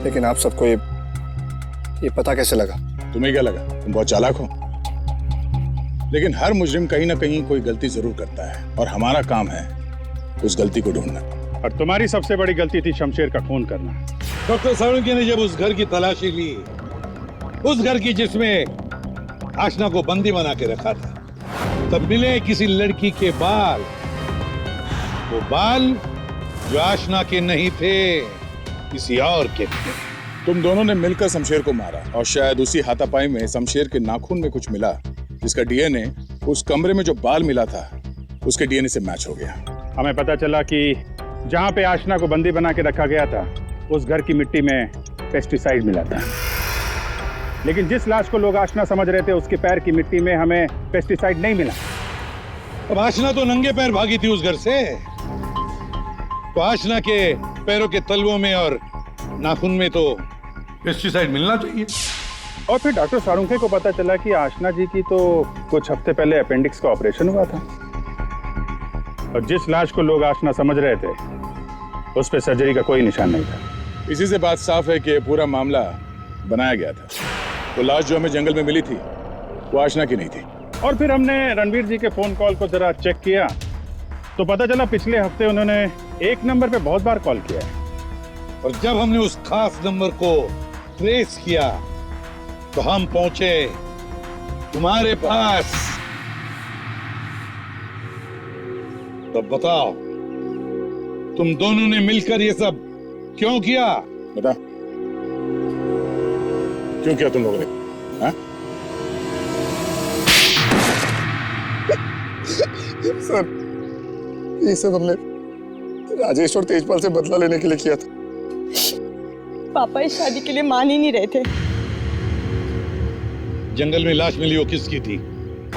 लेकिन आप सबको ये पता कैसे लगा? तुम्हें क्या लगा तुम बहुत चालाक हो? लेकिन हर मुजरिम कहीं ना कहीं कोई गलती जरूर करता है, और हमारा काम है उस गलती को ढूंढना। और तुम्हारी सबसे बड़ी गलती थी शमशेर का खून करना। डॉक्टर सावंकी ने जब उस घर की तलाशी ली, उस घर की जिसमें आशना को बंदी बना के रखा था, तब मिले किसी लड़की के बाल। वो बाल जो आशना के नहीं थे, किसी और के थे। तुम दोनों ने मिलकर शमशेर को मारा, और शायद उसी हाथापाई में शमशेर के नाखून में कुछ मिला, जिसका डीएनए उस कमरे में जो बाल मिला था उसके डीएनए से मैच हो गया। हमें पता चला कि जहां पे आशना को बंदी बना के रखा गया था, उस घर की मिट्टी में पेस्टिसाइड मिला था। लेकिन जिस लाश को लोग आशना समझ रहे थे, उसके पैर की मिट्टी में हमें पेस्टिसाइड नहीं मिला। अब आशना तो नंगे पैर भागी थी उस घर से, तो आशना के पैरों के तलवों में और नाखून में तो पेस्टिसाइड मिलना चाहिए। और फिर डॉक्टर सारुंखे को पता चला कि आशना जी की तो कुछ हफ्ते पहले अपेंडिक्स का ऑपरेशन हुआ था, और जिस लाश को लोग आशना समझ रहे थे, उस पे सर्जरी का कोई निशान नहीं था। इसी से बात साफ है कि पूरा मामला बनाया गया था। वो लाश जो हमें जंगल में मिली थी, वो आशना की नहीं थी। और फिर हमने रणवीर जी के फोन कॉल को जरा चेक किया, तो पता चला पिछले हफ्ते उन्होंने एक नंबर पे बहुत बार कॉल किया है। और जब हमने उस खास नंबर को ट्रेस किया, तो हम पहुंचे तुम्हारे पास। तो बताओ, तुम दोनों ने मिलकर ये सब क्यों किया? बता, क्यों किया तुम लोगों ने? हाँ? सर, ये सब हमने राजेश और तेजपाल से बदला लेने के लिए किया था। पापा इस शादी के लिए मान ही नहीं रहे थे। जंगल में लाश मिली, वो किसकी थी?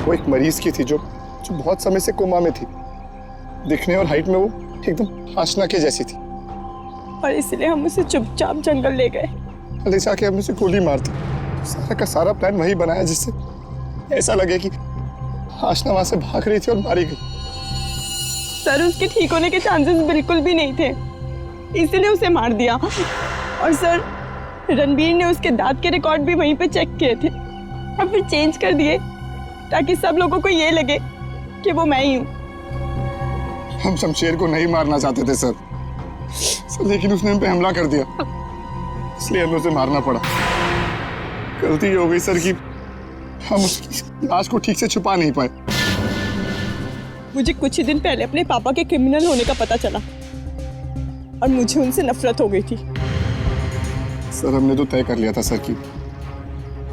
वो एक मरीज की थी जो बहुत समय से कोमा में थी। दिखने और हाइट में वो एकदम आशना के जैसी थी। और इसलिए हम उसे चुपचाप जंगल ले गए। ले जाके हमने उसे गोली मार दी। सारा का सारा प्लान वही बनाया जिससे ऐसा लगे कि आशना वहां से भाग रही थी और मारी गई। सर, उसके ठीक होने के चांसेस बिल्कुल भी नहीं थे, इसलिए उसे मार दिया। और सर, रणबीर ने उसके दांत के रिकॉर्ड भी वहीं पे चेक किए थे और फिर चेंज कर दिए ताकि सब लोगों को ये लगे कि वो मैं ही हूँ। हम शमशेर को नहीं मारना चाहते थे सर, लेकिन उसने हम पे हमला कर दिया, इसलिए हमें उसे मारना पड़ा। गलती ये हो गई सर कि हम उसकी लाश को ठीक से छुपा नहीं पाए। मुझे कुछ ही दिन पहले अपने पापा के क्रिमिनल होने का पता चला और मुझे उनसे नफरत हो गई थी। सर, हमने तो तय कर लिया था सर कि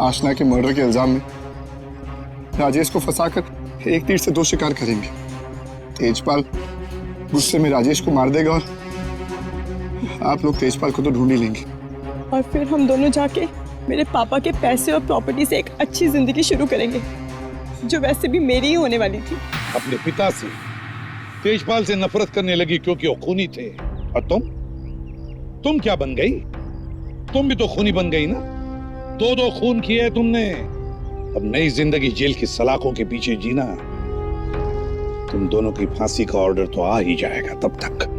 आशना के मर्डर के इल्जाम में राजेश को फंसाकर एक तीर से दो शिकार करेंगे। तेजपाल गुस्से में राजेश को मार देगा और आप लोग तेजपाल को तो ढूंढ ही लेंगे। और फिर हम दोनों जाके मेरे पापा के पैसे और प्रॉपर्टी से एक अच्छी जिंदगी शुरू करेंगे, जो वैसे भी मेरी ही होने वाली थी। अपने पिता से, तेजपाल से नफरत करने लगी क्योंकि वो खूनी थे। और तुम क्या बन गई? तुम भी तो खूनी बन गई ना। दो खून किए तुमने। अब नई जिंदगी जेल की सलाखों के पीछे जीना। तुम दोनों की फांसी का ऑर्डर तो आ ही जाएगा तब तक।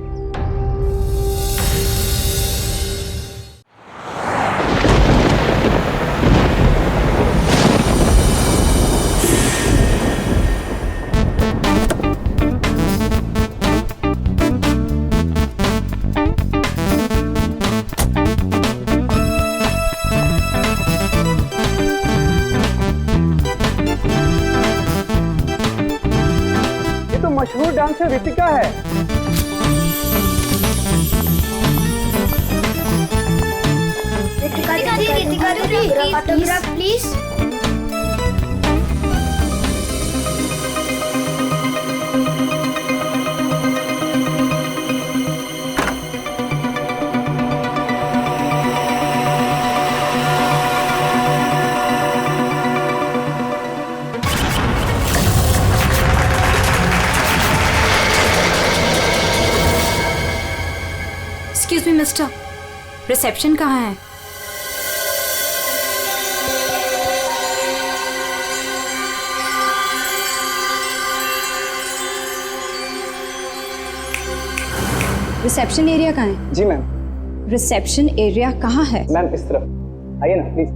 मशहूर डांसर रितिका है। Ritika please. Excuse me mister, reception कहाँ है? रिसेप्शन एरिया कहाँ है? जी मैम। रिसेप्शन एरिया कहाँ है? मैम इस तरफ आइए ना प्लीज।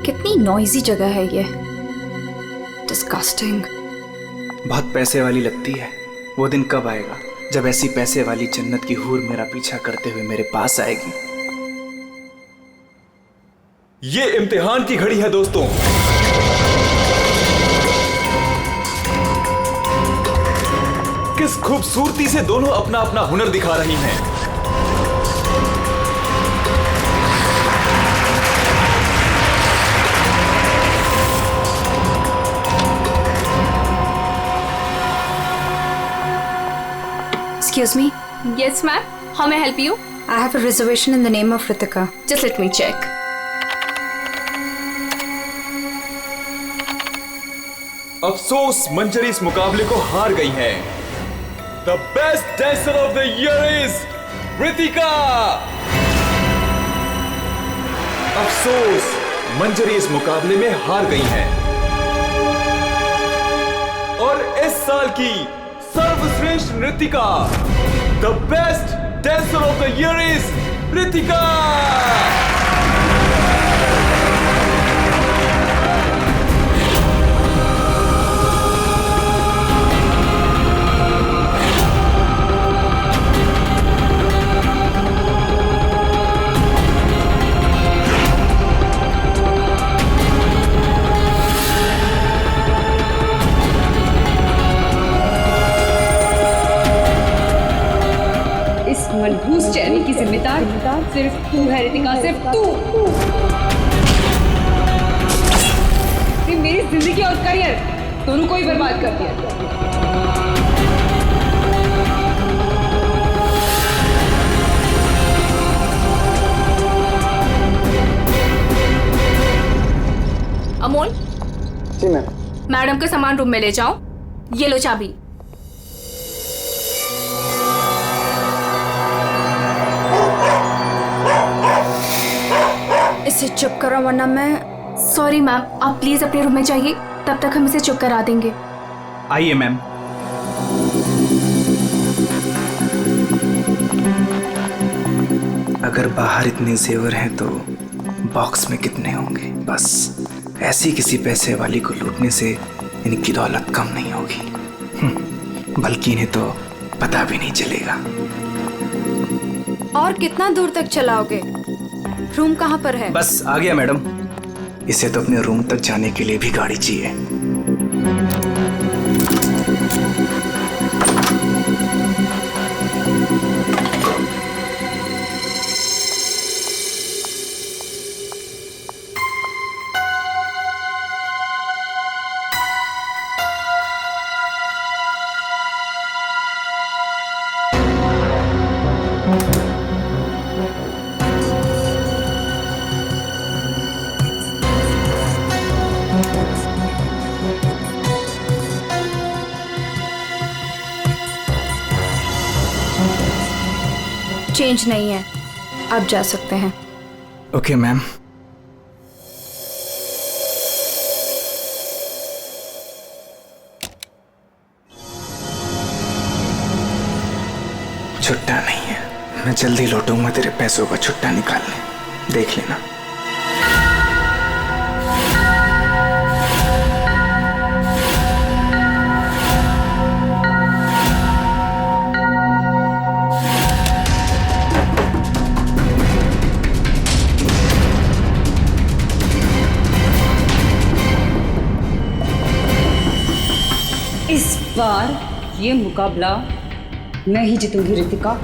कितनी नॉइजी जगह है ये। डिस्गस्टिंग। बहुत पैसे वाली लगती है। वो दिन कब आएगा जब ऐसी पैसे वाली जन्नत की हूर मेरा पीछा करते हुए मेरे पास आएगी? ये इम्तिहान की घड़ी है दोस्तों। किस खूबसूरती से दोनों अपना अपना हुनर दिखा रही हैं। Excuse me? Yes, ma'am. How may I help you? I have a reservation in the name of Ritika. Just let me check. अफसोस मंजरी इस मुकाबले को हार गई हैं। The best dancer of the year is Ritika. अफसोस मंजरी इस मुकाबले में हार गई हैं। और इस साल की सर्वश्रेष्ठ नृत्यिका, the best dancer of the year is Ritika. मनहूस चेहरे की जिम्मेदार सिर्फ तू है रितिका, सिर्फ तू। मेरी जिंदगी और करियर दोनों को ही बर्बाद कर दिया। अमोल, जी मैम। मैडम का सामान रूम में ले जाओ। ये लो चाबी। इसे चुप करो वरना मैं। सॉरी मैम, आप प्लीज अपने रूम में जाइए, तब तक हम इसे चुप करा देंगे। आइए मैम। अगर बाहर इतने जेवर हैं तो बॉक्स में कितने होंगे। बस ऐसी किसी पैसे वाली को लूटने से इनकी दौलत कम नहीं होगी, बल्कि इन्हें तो पता भी नहीं चलेगा। और कितना दूर तक चलाओगे? रूम कहाँ पर है? बस आ गया मैडम। इसे तो अपने रूम तक जाने के लिए भी गाड़ी चाहिए। चेंज नहीं है, आप जा सकते हैं। Okay ma'am. छुट्टा नहीं है, मैं जल्दी लौटूंगा तेरे पैसों का छुट्टा निकालने, देख लेना। इस बार ये मुकाबला मैं ही जीतूंगी रितिका।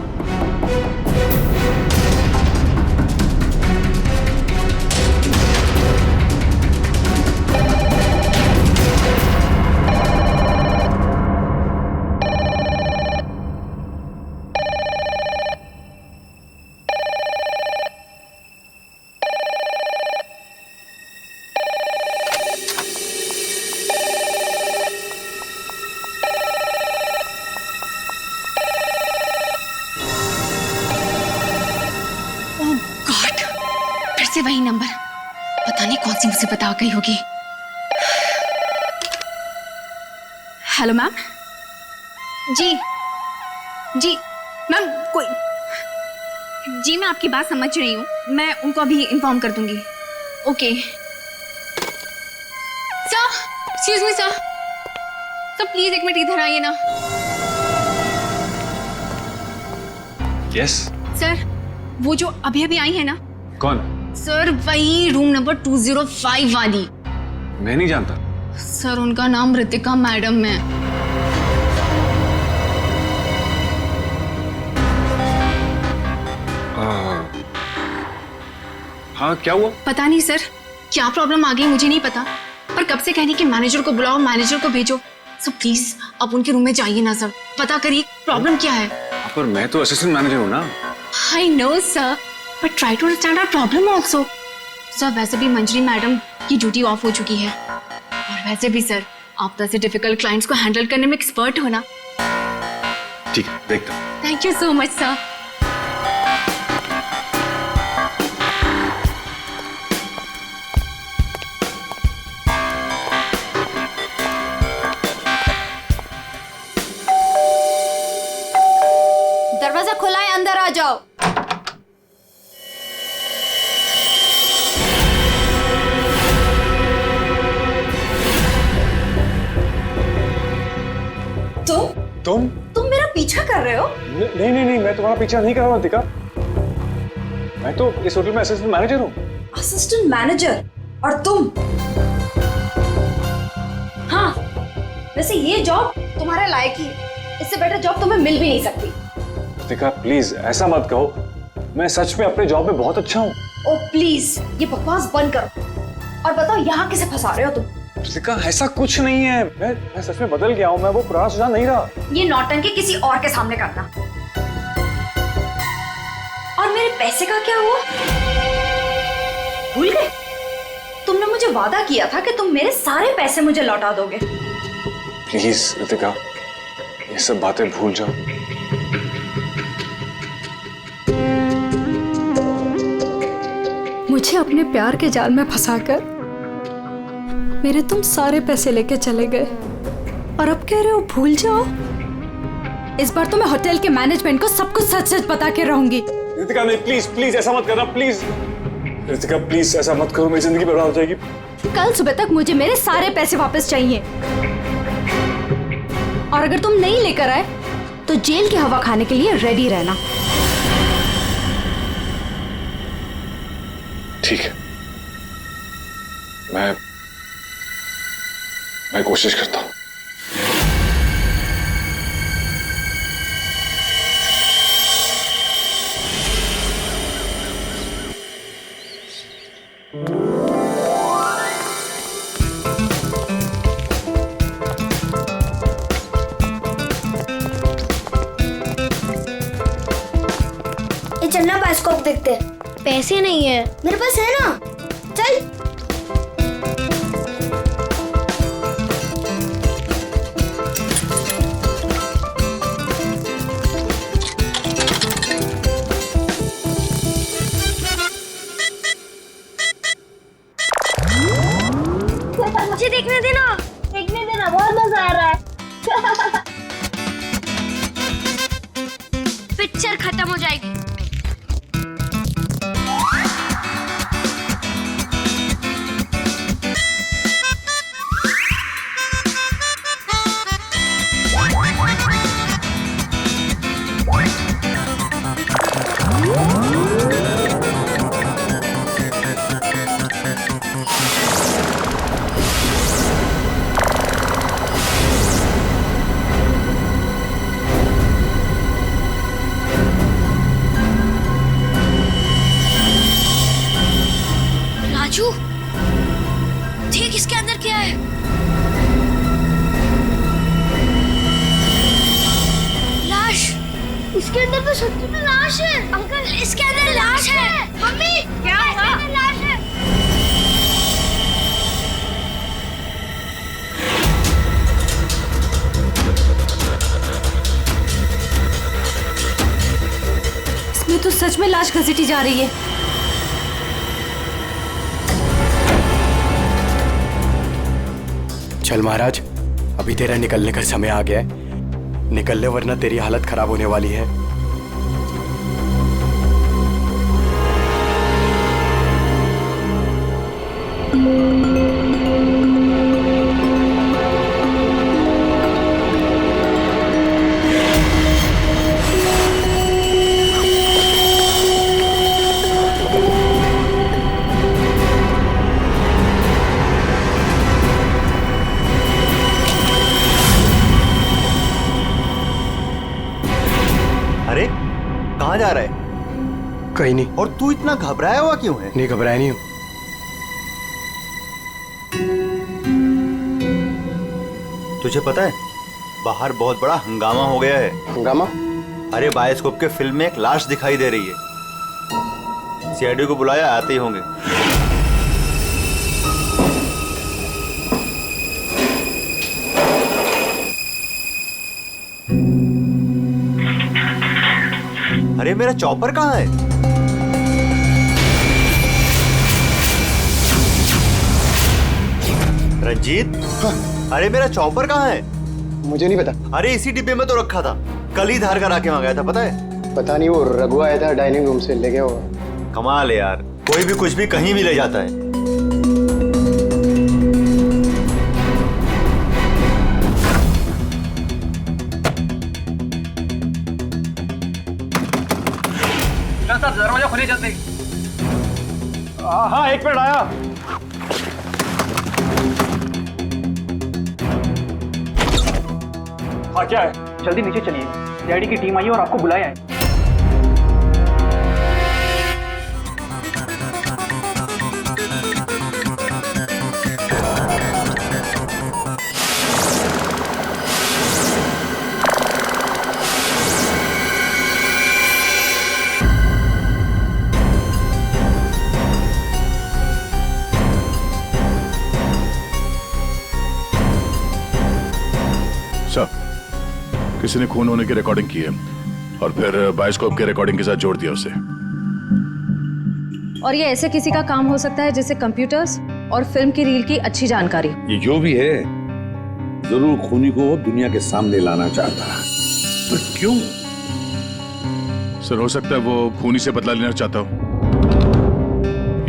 से वही नंबर, पता नहीं कौन सी मुसीबत आ गई होगी। Hello ma'am. जी जी मैम, कोई जी मैं आपकी बात समझ रही हूँ, मैं उनको अभी इन्फॉर्म कर दूंगी। Okay sir, excuse me sir, sir please एक मिनट इधर आइए ना। यस सर, वो जो अभी अभी आई है ना। कौन? सर वही रूम नंबर 205 वाली। मैं नहीं जानता। सर उनका नाम रितिका मैडम है। हाँ क्या हुआ? पता नहीं सर, क्या प्रॉब्लम आ गई मुझे नहीं पता, पर कब से कहने कि मैनेजर को बुलाओ, मैनेजर को भेजो। सो प्लीज आप उनके रूम में जाइए ना सर, पता करिए प्रॉब्लम क्या है। पर मैं तो असिस्टेंट मैनेजर हूँ ना। I know sir, but try to understand our problem also. Sir वैसे भी मंजरी मैडम की ड्यूटी ऑफ हो चुकी है, और वैसे भी सर आप तो ऐसे डिफिकल्ट क्लाइंट्स को हैंडल करने में एक्सपर्ट हो ना। ठीक है, देखता हूँ। Thank you so much sir. दरवाजा खुला है, अंदर आ जाओ। तुम मेरा पीछा कर रहे हो? नहीं नहीं नहीं, मैं तुम्हारा पीछा नहीं कर रहा हूँ रितिका। मैं तो इस होटल में असिस्टेंट मैनेजर हूँ। Assistant manager? और तुम? हाँ, वैसे ये जॉब तुम्हारे लायक ही है, इससे बेटर जॉब तुम्हें मिल भी नहीं सकती। रितिका प्लीज ऐसा मत कहो, मैं सच में अपने जॉब में बहुत अच्छा हूँ। ओ प्लीज ये बकवास बंद करो और बताओ यहाँ किसे फंसा रहे हो तुम? रितिका ऐसा कुछ नहीं है, मैं सच में बदल गया हूँ, मैं वो पुराना सुजान नहीं रहा। ये नौटंकी किसी और के सामने करना। और मेरे पैसे का क्या हुआ? भूल गए? तुमने मुझे वादा किया था कि तुम मेरे सारे पैसे मुझे लौटा दोगे। प्लीज रितिका ये सब बातें भूल जाओ। मुझे अपने प्यार के जाल में फंसाकर मेरे तुम सारे पैसे लेके चले गए और अब कह रहे हो भूल जाओ। इस बार तो मैं होटल के मैनेजमेंट को सब कुछ सच सच बता के रहूंगी। रितिका नहीं, प्लीज प्लीज ऐसा मत करना प्लीज। रितिका प्लीज ऐसा मत करो, मेरी जिंदगी बर्बाद हो जाएगी। कल सुबह तक मुझे मेरे सारे पैसे वापस चाहिए और अगर तुम नहीं लेकर आए तो जेल की हवा खाने के लिए रेडी रहना। ठीक है, मैं कोशिश करता हूँ। चलना बायोस्कोप देखते। पैसे नहीं है मेरे पास, है ना? चल। मुझे देखने देना, बहुत मजा आ रहा है। पिक्चर खत्म हो जाएगी। राजू, देख इसके अंदर क्या है? लाश। इसके अंदर तो सच्ची में लाश है। अंकल इसके अंदर लाश है। मम्मी क्या हुआ? लाश है। इसमें तो सच में लाश घसीटी जा रही है। चल महाराज, अभी तेरा निकलने का समय आ गया है। निकल ले वरना तेरी हालत खराब होने वाली है। अरे कहाँ जा रहा है? कहीं नहीं। और तू इतना घबराया हुआ क्यों है? नहीं घबराया नहीं हूँ। तुझे पता है बाहर बहुत बड़ा हंगामा हो गया है। हंगामा? अरे बायोस्कोप के फिल्म में एक लाश दिखाई दे रही है। सीआईडी को बुलाया, आते ही होंगे। अरे मेरा चॉपर कहाँ है? रंजीत, अरे मेरा चॉपर कहाँ है? मुझे नहीं पता। अरे इसी डिब्बे में तो रखा था, कल ही धार करा के मंगाया था, पता है? पता नहीं, वो रघु आया था डाइनिंग रूम से, ले गया होगा। कमाल है यार, कोई भी कुछ भी कहीं भी ले जाता है। साहब दरवाजा खोलिए जल्दी। हाँ एक मिनट आया। हाँ क्या है? जल्दी नीचे चलिए, सीआईडी की टीम आई है और आपको बुलाया है। साहब, किसी ने खून होने की रिकॉर्डिंग की है और फिर बायोस्कोप के रिकॉर्डिंग के साथ जोड़ दिया उसे। और ये ऐसे किसी का काम हो सकता है जिसे कंप्यूटर्स और फिल्म की रील की अच्छी जानकारी। ये जो भी है जरूर खूनी को दुनिया के सामने लाना चाहता है, पर क्यों? सर, हो सकता है वो खूनी से बदला लेना चाहता हो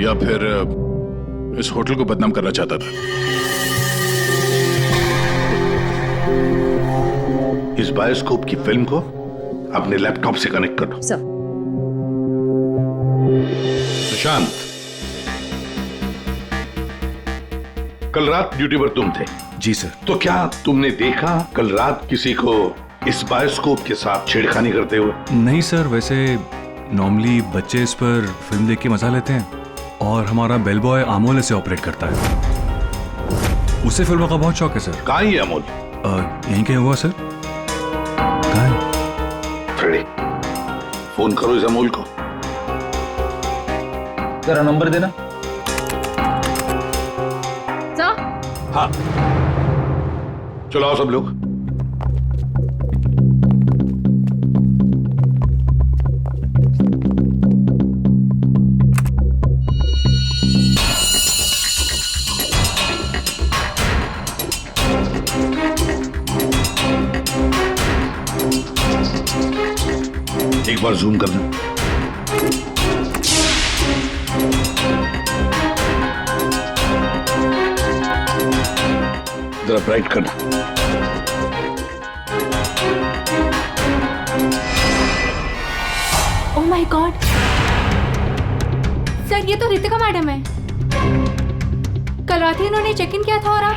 या फिर इस होटल को बदनाम करना चाहता था। इस बायोस्कोप की फिल्म को अपने लैपटॉप से कनेक्ट करो। सर। सुशांत, कल रात ड्यूटी पर तुम थे? जी सर। तो क्या तुमने देखा कल रात किसी को इस बायोस्कोप के साथ छेड़खानी करते हुए? नहीं सर, वैसे नॉर्मली बच्चे इस पर फिल्म देख के मजा लेते हैं और हमारा बेल बॉय अमोल इसे ऑपरेट करता है। उसे फिल्मों का बहुत शौक है सर। कहाँ है अमोल? यहीं कहीं हुआ सर। कहाँ है? फ्रेडी, फोन करो इस अमोल को। जरा नंबर देना। सर। हाँ, चलो आओ सब लोग। एक बार जूम करना। जरा ब्राइट करना। ओह माय गॉड सर, ये तो रितिका मैडम है। कल रात ही इन्होंने चेक इन किया था। और आप?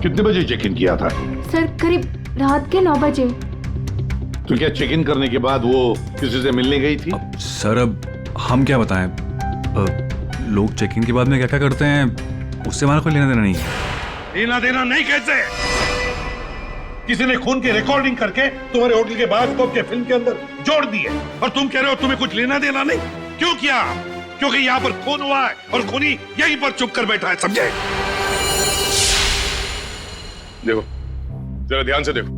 कितने बजे चेक इन किया था? सर करीब रात के 9 बजे। तो क्या चेक इन करने के बाद वो किसी से मिलने गई थी? सर अब हम क्या बताएं, लोग चेक इन के बाद में क्या क्या करते हैं उससे हमारा कोई लेना देना नहीं है। लेना देना नहीं कैसे? किसी ने खून की रिकॉर्डिंग करके तुम्हारे होटल के बायोस्कोप के फिल्म के अंदर जोड़ दिए और तुम कह रहे हो तुम्हें कुछ लेना देना नहीं? क्यों किया? क्योंकि यहाँ पर खून हुआ है और खूनी यहीं पर चुप कर बैठा है, समझे? देखो, जरा ध्यान से देखो,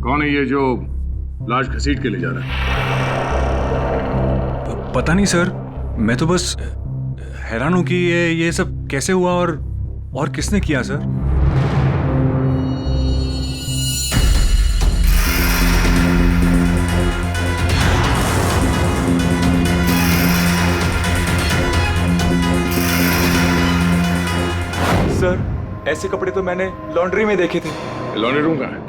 कौन है ये जो लाश घसीट के ले जा रहा है? पता नहीं सर, मैं तो बस हैरान हूं कि ये सब कैसे हुआ और किसने किया सर। सर, ऐसे कपड़े तो मैंने लॉन्ड्री में देखे थे। लॉन्ड्री रूम कहाँ है?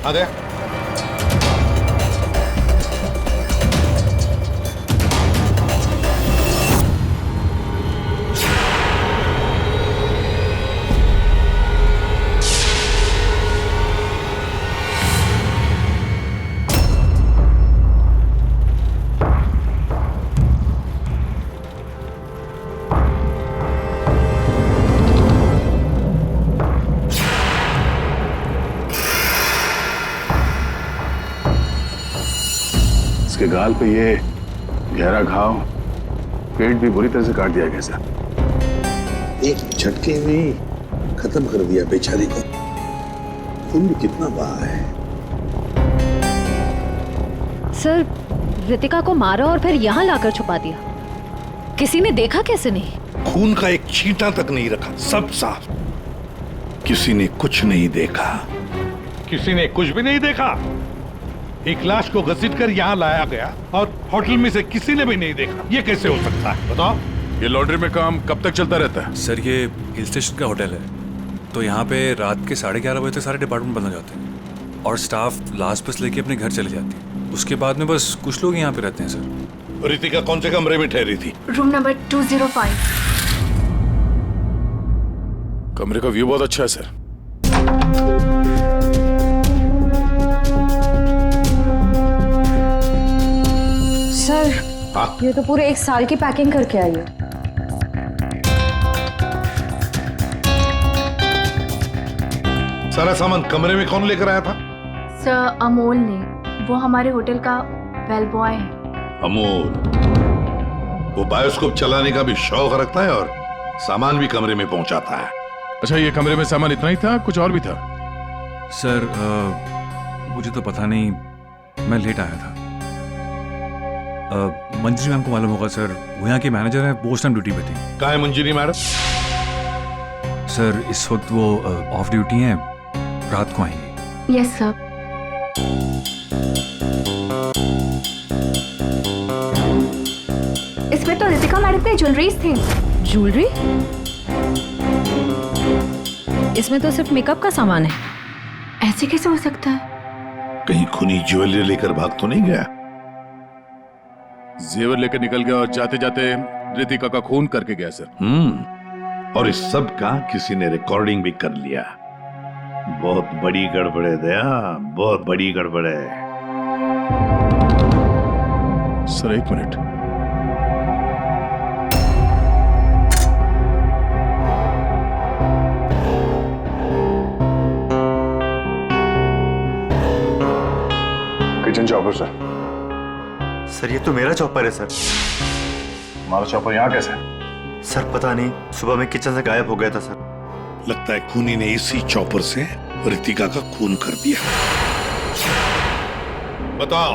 आ गया। इसके गाल पे ये गहरा घाव, पेट भी बुरी तरह से काट दिया गया सर। एक झटके में खत्म कर दिया बेचारी को। खून भी कितना बहा है। सर, रितिका को मारा और फिर यहाँ लाकर छुपा दिया। किसी ने देखा कैसे नहीं? खून का एक छींटा तक नहीं रखा, सब साफ। किसी ने कुछ नहीं देखा। किसी ने कुछ भी नहीं देखा। एक लाश को घसीटकर यहाँ लाया गया और होटल में से किसी ने भी नहीं देखा। ये कैसे हो सकता है बताओ? ये लॉन्ड्री में काम कब तक चलता रहता है? सर ये हिल स्टेशन का होटल है, तो यहाँ पे रात के 11:30 बजे तक सारे डिपार्टमेंट बंद हो जाते हैं और स्टाफ लास्ट बस लेके अपने घर चले जाती है। उसके बाद में बस कुछ लोग यहाँ पे रहते हैं सर। रितिका कौन से कमरे में ठहरी थी? Room number 205। कमरे का व्यू बहुत अच्छा है सर। सर ये तो पूरे 1 साल की पैकिंग करके आई है। सारा सामान कमरे में कौन लेकर आया था? सर अमोल ने, वो हमारे होटल का बेल बॉय है। अमोल, वो बायोस्कोप चलाने का भी शौक रखता है और सामान भी कमरे में पहुंचाता है। अच्छा, ये कमरे में सामान इतना ही था, कुछ और भी था? सर मुझे तो पता नहीं, मैं लेट आया था। मंजरी मैम को मालूम होगा सर, वो यहाँ की मैनेजर है, पोस्ट टाइम ड्यूटी पे थी। कहाँ है मंजरी मैडम? सर इस वक्त वो ऑफ ड्यूटी हैं, रात को आएंगे। Yes sir. इसमें तो रितिका मैडम की ज्वेलरीज थी। ज्वेलरी? इसमें तो सिर्फ मेकअप का सामान है। ऐसे कैसे हो सकता है? कहीं खूनी ज्वेलरी लेकर भाग तो नहीं गया? जेवर लेकर निकल गया और जाते जाते रितिका का खून करके गया सर। और इस सब का किसी ने रिकॉर्डिंग भी कर लिया। बहुत बड़ी गड़बड़ है दया, बहुत बड़ी गड़बड़ है। Sir 1 minute. Kitchen chopper sir. Sir ये तो मेरा चॉपर है सर। हमारा चॉपर यहाँ कैसे? सर पता नहीं, सुबह में किचन से गायब हो गया था सर। लगता है खूनी ने इसी चॉपर से रितिका का खून कर दिया। बताओ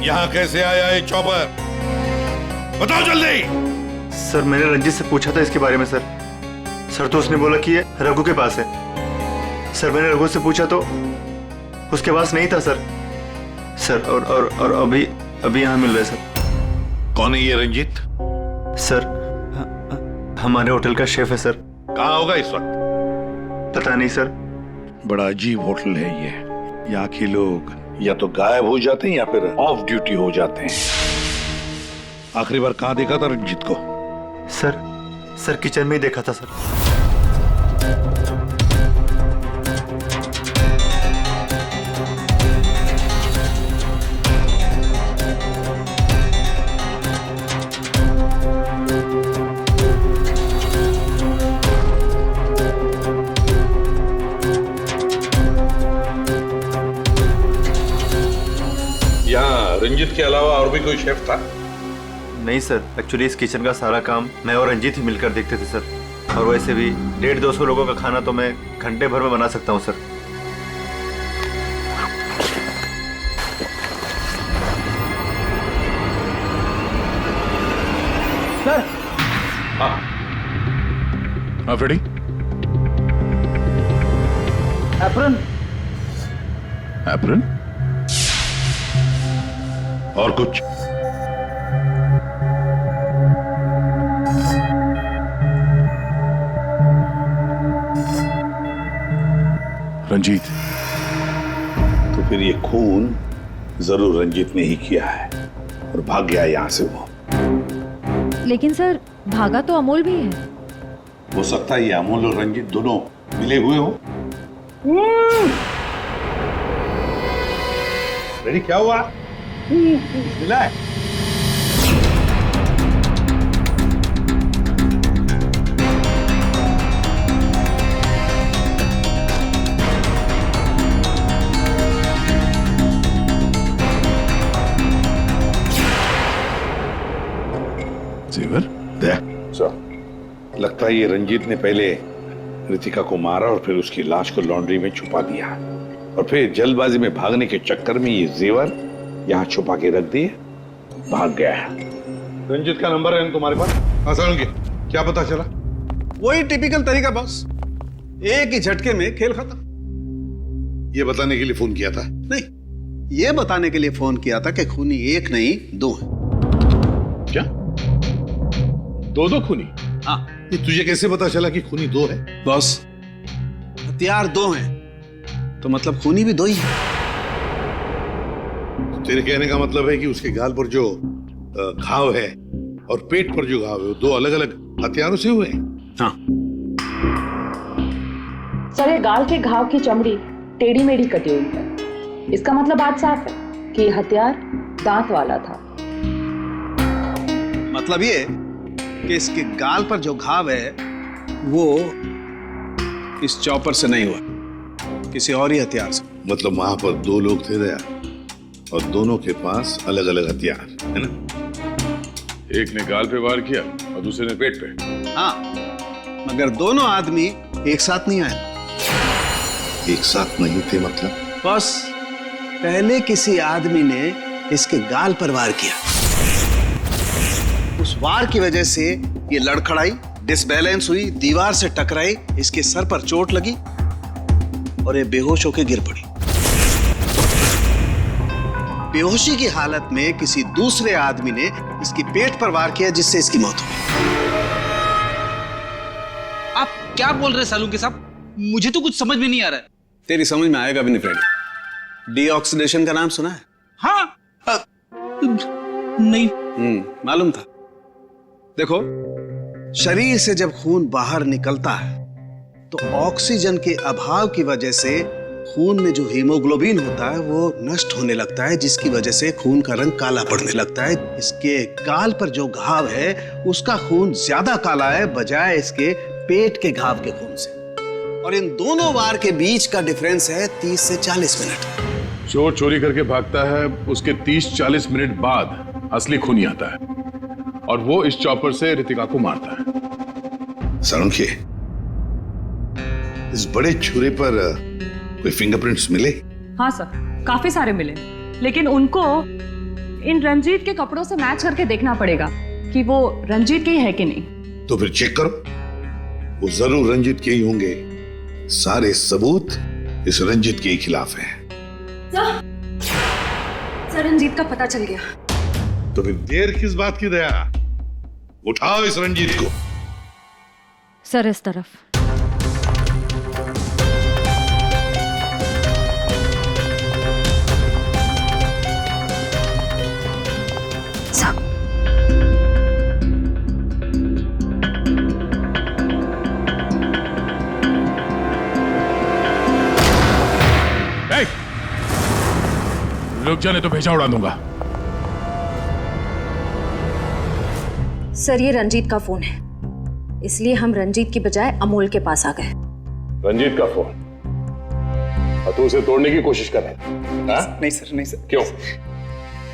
यहाँ कैसे आया ये चॉपर? बताओ जल्दी। सर मैंने रंजीत से पूछा था इसके बारे में सर। सर तो उसने बोला कि ये रघु के पास है। सर मैंने रघु से पूछा तो उसके पास नहीं था सर। सर और अभी यहाँ मिल रहा है सर। कौन है ये रंजीत? सर हमारे होटल का शेफ है सर। कहाँ होगा इस वक्त? पता नहीं सर। बड़ा अजीब होटल है ये। यहाँ के लोग या तो गायब हो जाते हैं या फिर ऑफ ड्यूटी हो जाते हैं। आखिरी बार कहाँ देखा था रंजीत को? सर किचन में ही देखा था सर। रंजीत के अलावा और भी कोई शेफ था? नहीं सर, एक्चुअली इस किचन का सारा काम मैं और रंजीत ही मिलकर देखते थे सर। और वैसे भी 150-200 लोगों का खाना तो मैं घंटे भर में बना सकता हूँ सर। सर। हाँ फ्रेडी। एप्रन? और कुछ? रंजीत। तो फिर ये खून जरूर रंजीत ने ही किया है और भाग गया यहां से वो। लेकिन सर भागा तो अमोल भी है। हो सकता है ये अमोल और रंजीत दोनों मिले हुए हो। रेडी? क्या हुआ? मिला है? जेवर? लगता है ये रंजीत ने पहले रितिका को मारा और फिर उसकी लाश को लॉन्ड्री में छुपा दिया और फिर जल्दबाजी में भागने के चक्कर में ये जेवर यहाँ छुपा के रख दिए, भाग गया है। रंजीत का नंबर है तुम्हारे पास? आसान के क्या पता चला? वही टिपिकल तरीका बॉस, एक ही झटके में खेल खत्म। ये बताने के लिए फोन किया था? नहीं, ये बताने के लिए फोन किया था कि खूनी एक नहीं 2 है। क्या 2 खूनी? हाँ। ये तुझे कैसे पता चला कि खूनी 2 है? बॉस हथियार दो हैं तो मतलब खूनी भी दो ही है। तेरे कहने का मतलब है कि उसके गाल पर जो घाव है और पेट पर जो घाव है वो दो अलग अलग हथियारों से हुए हैं? हाँ। सर, ये गाल के घाव की चमड़ी टेढ़ी मेढ़ी कटी हुई है। इसका मतलब बात साफ है कि ये हथियार दांत वाला था। मतलब ये कि इसके गाल पर जो घाव है वो इस चॉपर से नहीं हुआ, किसी और ही हथियार से। मतलब वहां पर दो लोग थे दया, और दोनों के पास अलग अलग हथियार है ना? एक ने गाल पे वार किया और दूसरे ने पेट पे। हाँ, मगर दोनों आदमी एक साथ नहीं आए। एक साथ नहीं थे मतलब? बस पहले किसी आदमी ने इसके गाल पर वार किया, उस वार की वजह से ये लड़खड़ाई, डिसबैलेंस हुई, दीवार से टकराई, इसके सर पर चोट लगी और ये बेहोश होकर गिर पड़ी। बेहोशी की हालत में किसी दूसरे आदमी ने इसकी पेट पर वार किया जिससे इसकी मौत हो गई। आप क्या बोल रहे हैं सालुंके साहब? मुझे तो कुछ समझ में नहीं आ रहा है। तेरी समझ में आएगा भी नहीं फ्रेंड। डीऑक्सीडेशन का नाम सुना है? हाँ। नहीं। मालूम था। देखो, शरीर से जब खून बाहर निकलता है तो ऑक्सीजन के अभाव की वजह से खून में जो हीमोग्लोबिन होता है वो नष्ट होने लगता है, जिसकी वजह से खून का रंग काला पड़ने लगता है। इसके गाल पर जो घाव है उसका खून ज्यादा काला है बजाय इसके पेट के घाव के खून से, और इन दोनों वार के बीच का डिफरेंस है 30 से 40 मिनट। चोर चोरी करके भागता है, उसके 30-40 मिनट बाद असली खूनी आता है और वो इस चॉपर से रितिका को मारता है। सालुंके, इस बड़े छुरे पर कोई फिंगरप्रिंट्स मिले? हाँ सर, काफी सारे मिले, लेकिन उनको इन रंजीत के कपड़ों से मैच करके देखना पड़ेगा कि वो रंजीत के ही है कि नहीं। तो फिर चेक करो, वो जरूर रंजीत के ही होंगे। सारे सबूत इस रंजीत के ही खिलाफ हैं। सर, रंजीत का पता चल गया। तो फिर देर किस बात की दया? उठाओ इस रंजीत को। सर, इस तरफ। रुक जाने तो भेजा उड़ा दूंगा। सर, ये रंजीत का फोन है, इसलिए हम रंजीत की बजाय अमोल के पास आ गए। रंजीत का फोन? और तू उसे तोड़ने की कोशिश कर रहा था? नहीं सर, नहीं सर। क्यों?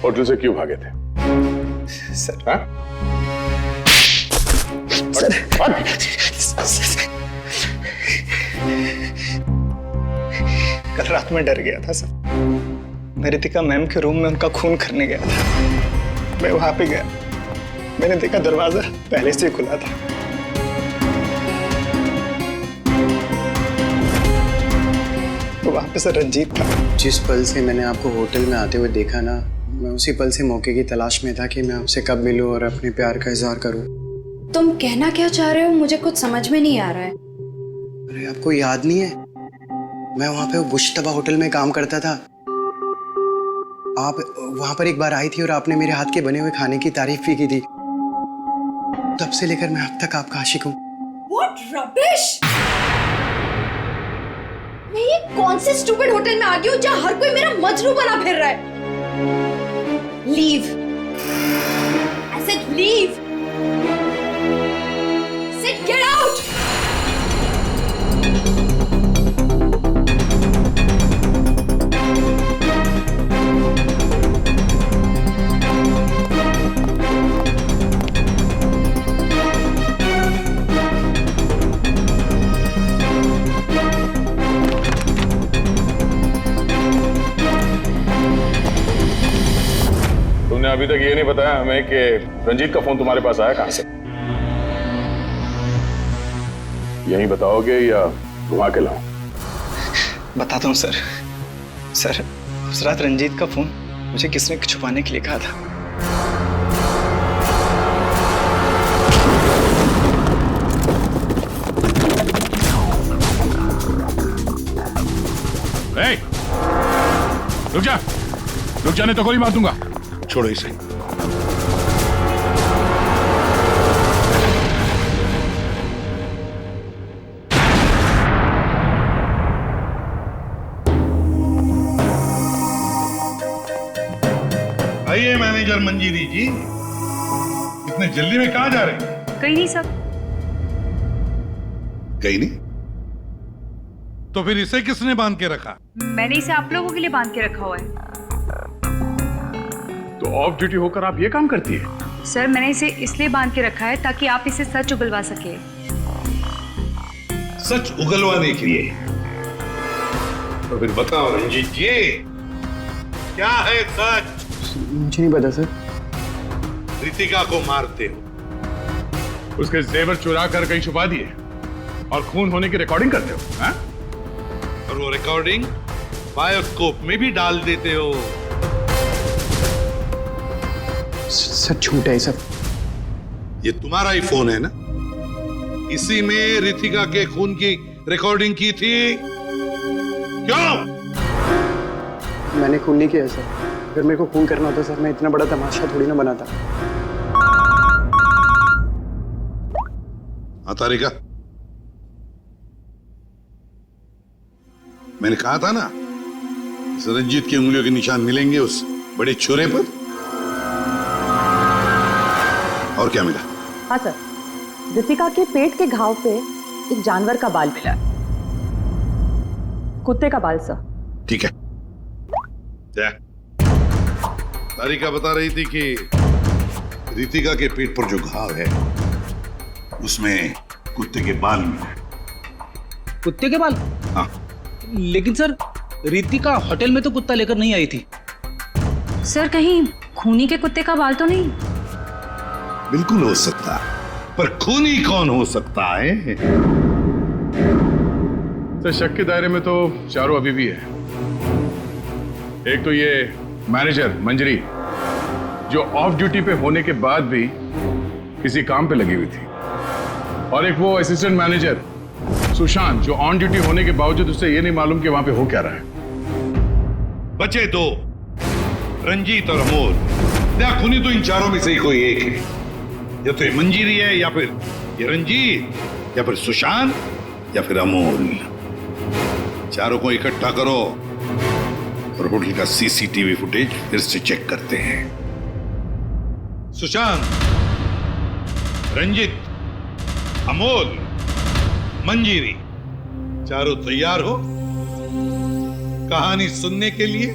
होटल से क्यों भागे थे? सर। हाँ? कल रात में डर गया था सर। मैं रितिका मैम के रूम में उनका खून करने गया था। मैं वहां पे गया, मैंने देखा दरवाजा पहले से खुला था। तो वहां पे सर रंजीत था। जिस पल से मैंने आपको होटल में आते हुए देखा ना, मैं उसी पल से मौके की तलाश में था कि मैं आपसे कब मिलूं और अपने प्यार का इजहार करूं। तुम कहना क्या चाह रहे हो? मुझे कुछ समझ में नहीं आ रहा है। अरे आपको याद नहीं है, मैं वहां पे बुशतबा होटल में काम करता था। आप वहां पर एक बार आई थी और आपने मेरे हाथ के बने हुए खाने की तारीफ भी की थी। तब से लेकर मैं अब तक आपका आशिक हूँ। What rubbish! मैं ये कौन से स्टूपिड होटल में आ गई हूँ जहाँ हर कोई मेरा मजनू बना फिर रहा है? Leave! I said leave! I said get out! तुमने अभी तक ये नहीं बताया हमें कि रंजीत का फोन तुम्हारे पास आया कहां से? यही बताओगे या घुमा के लाऊं? बताता हूँ सर। सर, उस रात रंजीत का फोन मुझे किसने छुपाने के लिए कहा था। रुक जाने तो गोली मार दूंगा। छोड़ो इसे। आइए मैनेजर मंजीरी जी, इतने जल्दी में कहां जा रहे हैं? कहीं नहीं सर। कहीं नहीं? तो फिर इसे किसने बांध के रखा? मैंने इसे आप लोगों के लिए बांध के रखा हुआ है। तो ऑफ ड्यूटी होकर आप ये काम करती है? सर मैंने इसे इसलिए बांध के रखा है ताकि आप इसे सच उगलवा सके। सच उगलवाने के लिए? तो फिर बताओ रंजीत जी, क्या है सच? मुझे नहीं पता सर। रितिका को मारते हो, उसके जेवर चुरा कर कहीं छुपा दिए और खून होने की रिकॉर्डिंग करते हो, हाँ? और वो रिकॉर्डिंग बायोस्कोप में भी डाल देते हो। सर झूठ है सर। ये तुम्हारा ही फोन है ना? इसी में रितिका के खून की रिकॉर्डिंग की थी। क्यों? मैंने खून नहीं किया सर। अगर मेरे को खून करना होता सर, मैं इतना बड़ा तमाशा थोड़ी ना बनाता। हाँ तारिका, मैंने कहा था ना, इस रंजीत की उंगलियों के निशान मिलेंगे उस बड़े छुरे पर। और क्या मिला? हाँ सर, रितिका के पेट के घाव पे एक जानवर का बाल मिला, कुत्ते का बाल सर। ठीक है। क्या तारिका बता रही थी कि रितिका के पेट पर जो घाव है उसमें कुत्ते के बाल मिले। कुत्ते के बाल? हाँ। लेकिन सर, रितिका होटल में तो कुत्ता लेकर नहीं आई थी। सर कहीं खूनी के कुत्ते का बाल तो नहीं? बिल्कुल हो सकता, पर खूनी कौन हो सकता है? तो शक के दायरे में तो चारों अभी भी है। एक तो ये मैनेजर मंजरी, जो ऑफ ड्यूटी पे होने के बाद भी किसी काम पे लगी हुई थी, और एक वो असिस्टेंट मैनेजर सुशांत, जो ऑन ड्यूटी होने के बावजूद उसे ये नहीं मालूम कि वहां पे हो क्या रहा है। बचे दो, रंजीत और अमोल। क्या खूनी तो इन चारों में से ही कोई एक है। या तो ये मंजीरी है, या फिर ये रंजीत, या फिर सुशांत, या फिर अमोल। चारों को इकट्ठा करो और होटल का सीसीटीवी फुटेज फिर से चेक करते हैं। सुशांत, रंजीत, अमोल, मंजीरी, चारों तैयार हो कहानी सुनने के लिए?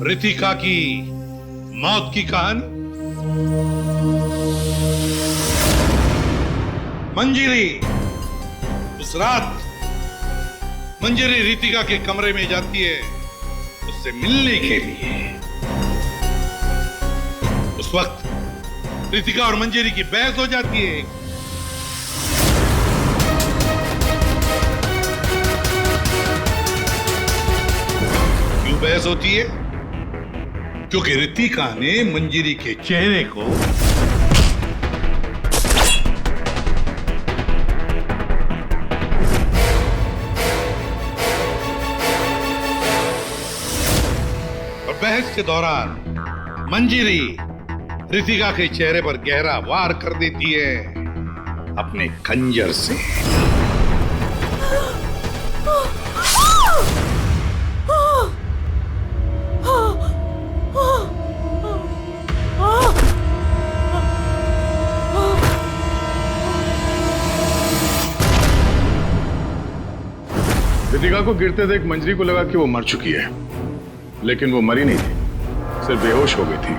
रितिका की मौत की कहानी। मंजीरी, उस रात मंजीरी रितिका के कमरे में जाती है उससे मिलने के लिए। उस वक्त रितिका और मंजीरी की बहस हो जाती है। क्यों बहस होती है? क्योंकि रितिका ने मंजीरी के चेहरे को बहस के दौरान मंजीरी रितिका के चेहरे पर गहरा वार कर देती है अपने खंजर से। रितिका को गिरते देख मंजरी को लगा कि वो मर चुकी है, लेकिन वो मरी नहीं थी, सिर्फ बेहोश हो गई थी।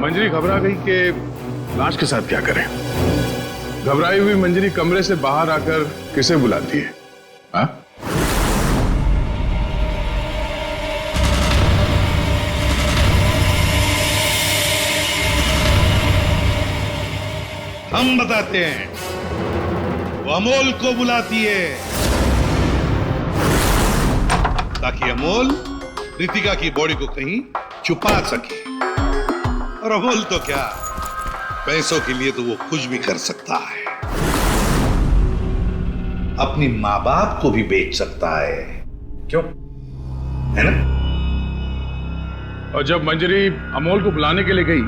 मंजरी घबरा गई कि लाश के साथ क्या करें। घबराई हुई मंजरी कमरे से बाहर आकर किसे बुलाती है? हाँ? हम बताते हैं। वो अमोल को बुलाती है ताकि अमोल रितिका की बॉडी को कहीं छुपा सके। और अमोल तो क्या, पैसों के लिए तो वो कुछ भी कर सकता है। अपनी माँ बाप को भी बेच सकता है, क्यों? है ना? और जब मंजरी अमोल को बुलाने के लिए गई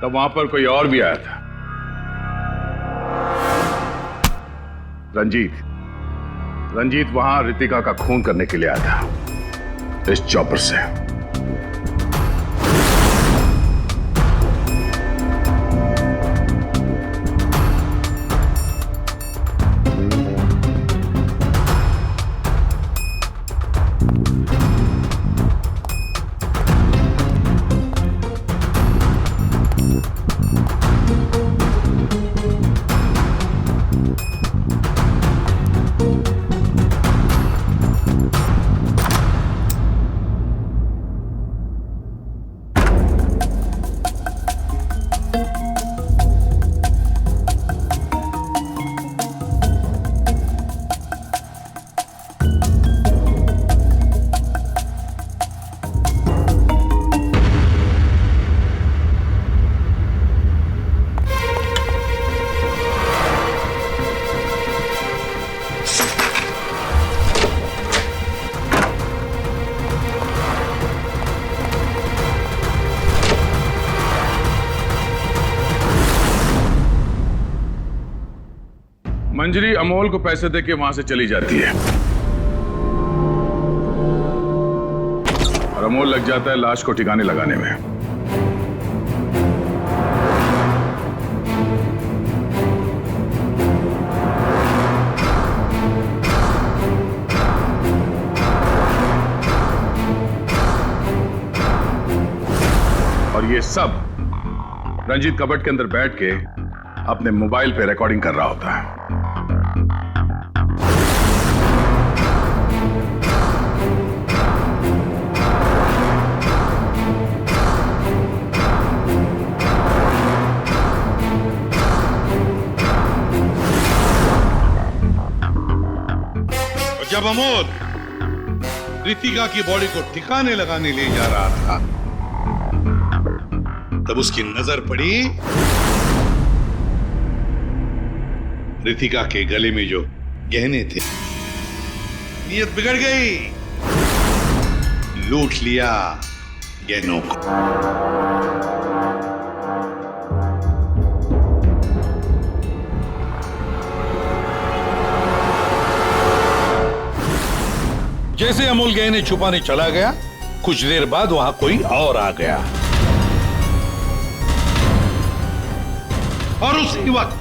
तब वहां पर कोई और भी आया था। रंजीत वहां रितिका का खून करने के लिए आया था इस चॉपर से। मंजरी अमोल को पैसे देके वहां से चली जाती है और अमोल लग जाता है लाश को ठिकाने लगाने में। और ये सब रंजीत कबट के अंदर बैठ के अपने मोबाइल पे रिकॉर्डिंग कर रहा होता है। जब अमोल रितिका की बॉडी को ठिकाने लगाने ले जा रहा था तब उसकी नजर पड़ी रितिका के गले में जो गहने थे। नीयत बिगड़ गई, लूट लिया गहनों को। जैसे अमोल गहने छुपाने चला गया, कुछ देर बाद वहां कोई और आ गया और उसी वक्त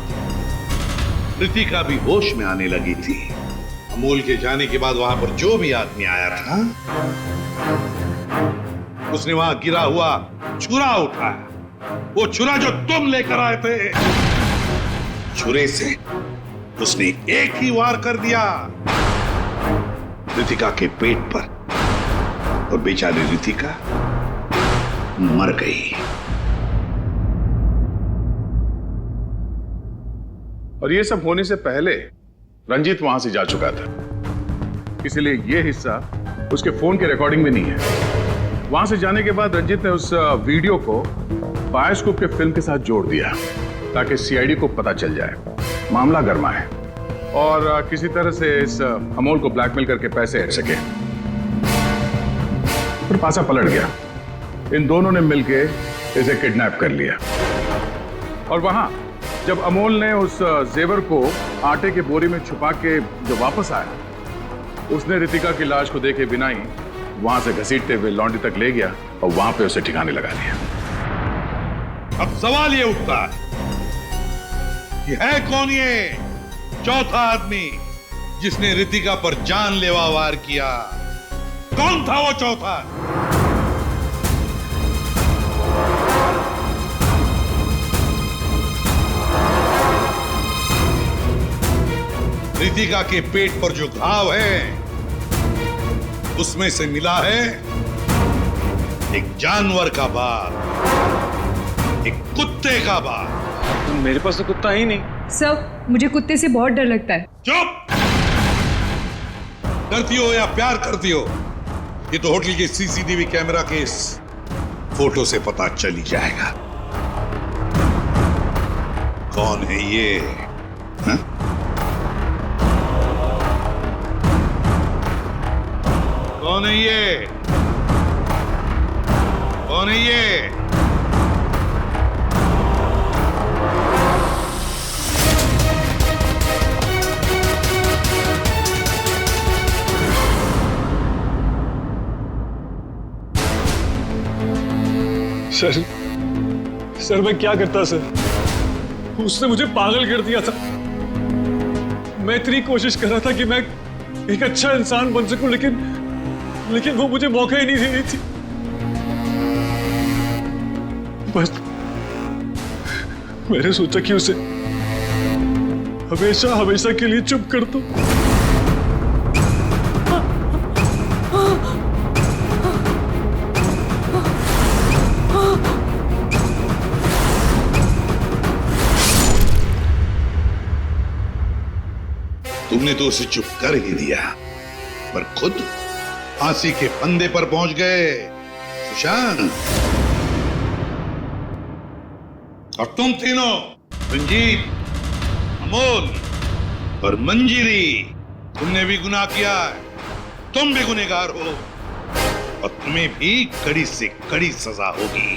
रितिका भी होश में आने लगी थी। अमोल के जाने के बाद वहां पर जो भी आदमी आया था उसने वहां गिरा हुआ छुरा उठाया। वो छुरा जो तुम लेकर आए थे, छुरे से उसने एक ही वार कर दिया रितिका के पेट पर और बेचारी रितिका मर गई। और ये सब होने से पहले रंजीत वहां से जा चुका था, इसलिए ये हिस्सा उसके फोन के रिकॉर्डिंग में नहीं है। वहां से जाने के बाद रंजीत ने उस वीडियो को बायोस्कोप के फिल्म के साथ जोड़ दिया ताकि सीआईडी को पता चल जाए, मामला गर्मा है और किसी तरह से इस अमोल को ब्लैकमेल करके पैसे हट सके। फिर पासा पलट गया, इन दोनों ने मिलके इसे किडनैप कर लिया। और वहां जब अमोल ने उस जेवर को आटे के बोरी में छुपा के जो वापस आया, उसने रितिका की लाश को देखे बिना ही वहां से घसीटते हुए लॉन्ड्री तक ले गया और वहां पे उसे ठिकाने लगा दिया। अब सवाल ये उठता है कि है कौन ये चौथा आदमी जिसने रितिका पर जानलेवा वार किया? कौन था वो चौथा? रितिका के पेट पर जो घाव है उसमें से मिला है एक जानवर का बाल, एक कुत्ते का बाल। मेरे पास तो कुत्ता ही नहीं। सर, मुझे कुत्ते से बहुत डर लगता है। चुप! डरती हो या प्यार करती हो, ये तो होटल के सीसीटीवी कैमरा के इस फोटो से पता चल ही जाएगा कौन है ये। हा? कौन है ये? कौन है ये? सर मैं क्या करता सर? उसने मुझे पागल कर दिया था। मैं इतनी कोशिश कर रहा था कि मैं एक अच्छा इंसान बन सकूं, लेकिन वो मुझे मौका ही नहीं दे रही थी। बस मैंने सोचा कि उसे हमेशा हमेशा के लिए चुप कर दो। तुमने तो उसे चुप कर ही दिया, पर खुद फांसी के फंदे पर पहुंच गए सुशांत। और तुम तीनों, रंजीत, अमोल और मंजिरी, तुमने भी गुनाह किया है। तुम भी गुनहगार हो और तुम्हें भी कड़ी से कड़ी सजा होगी।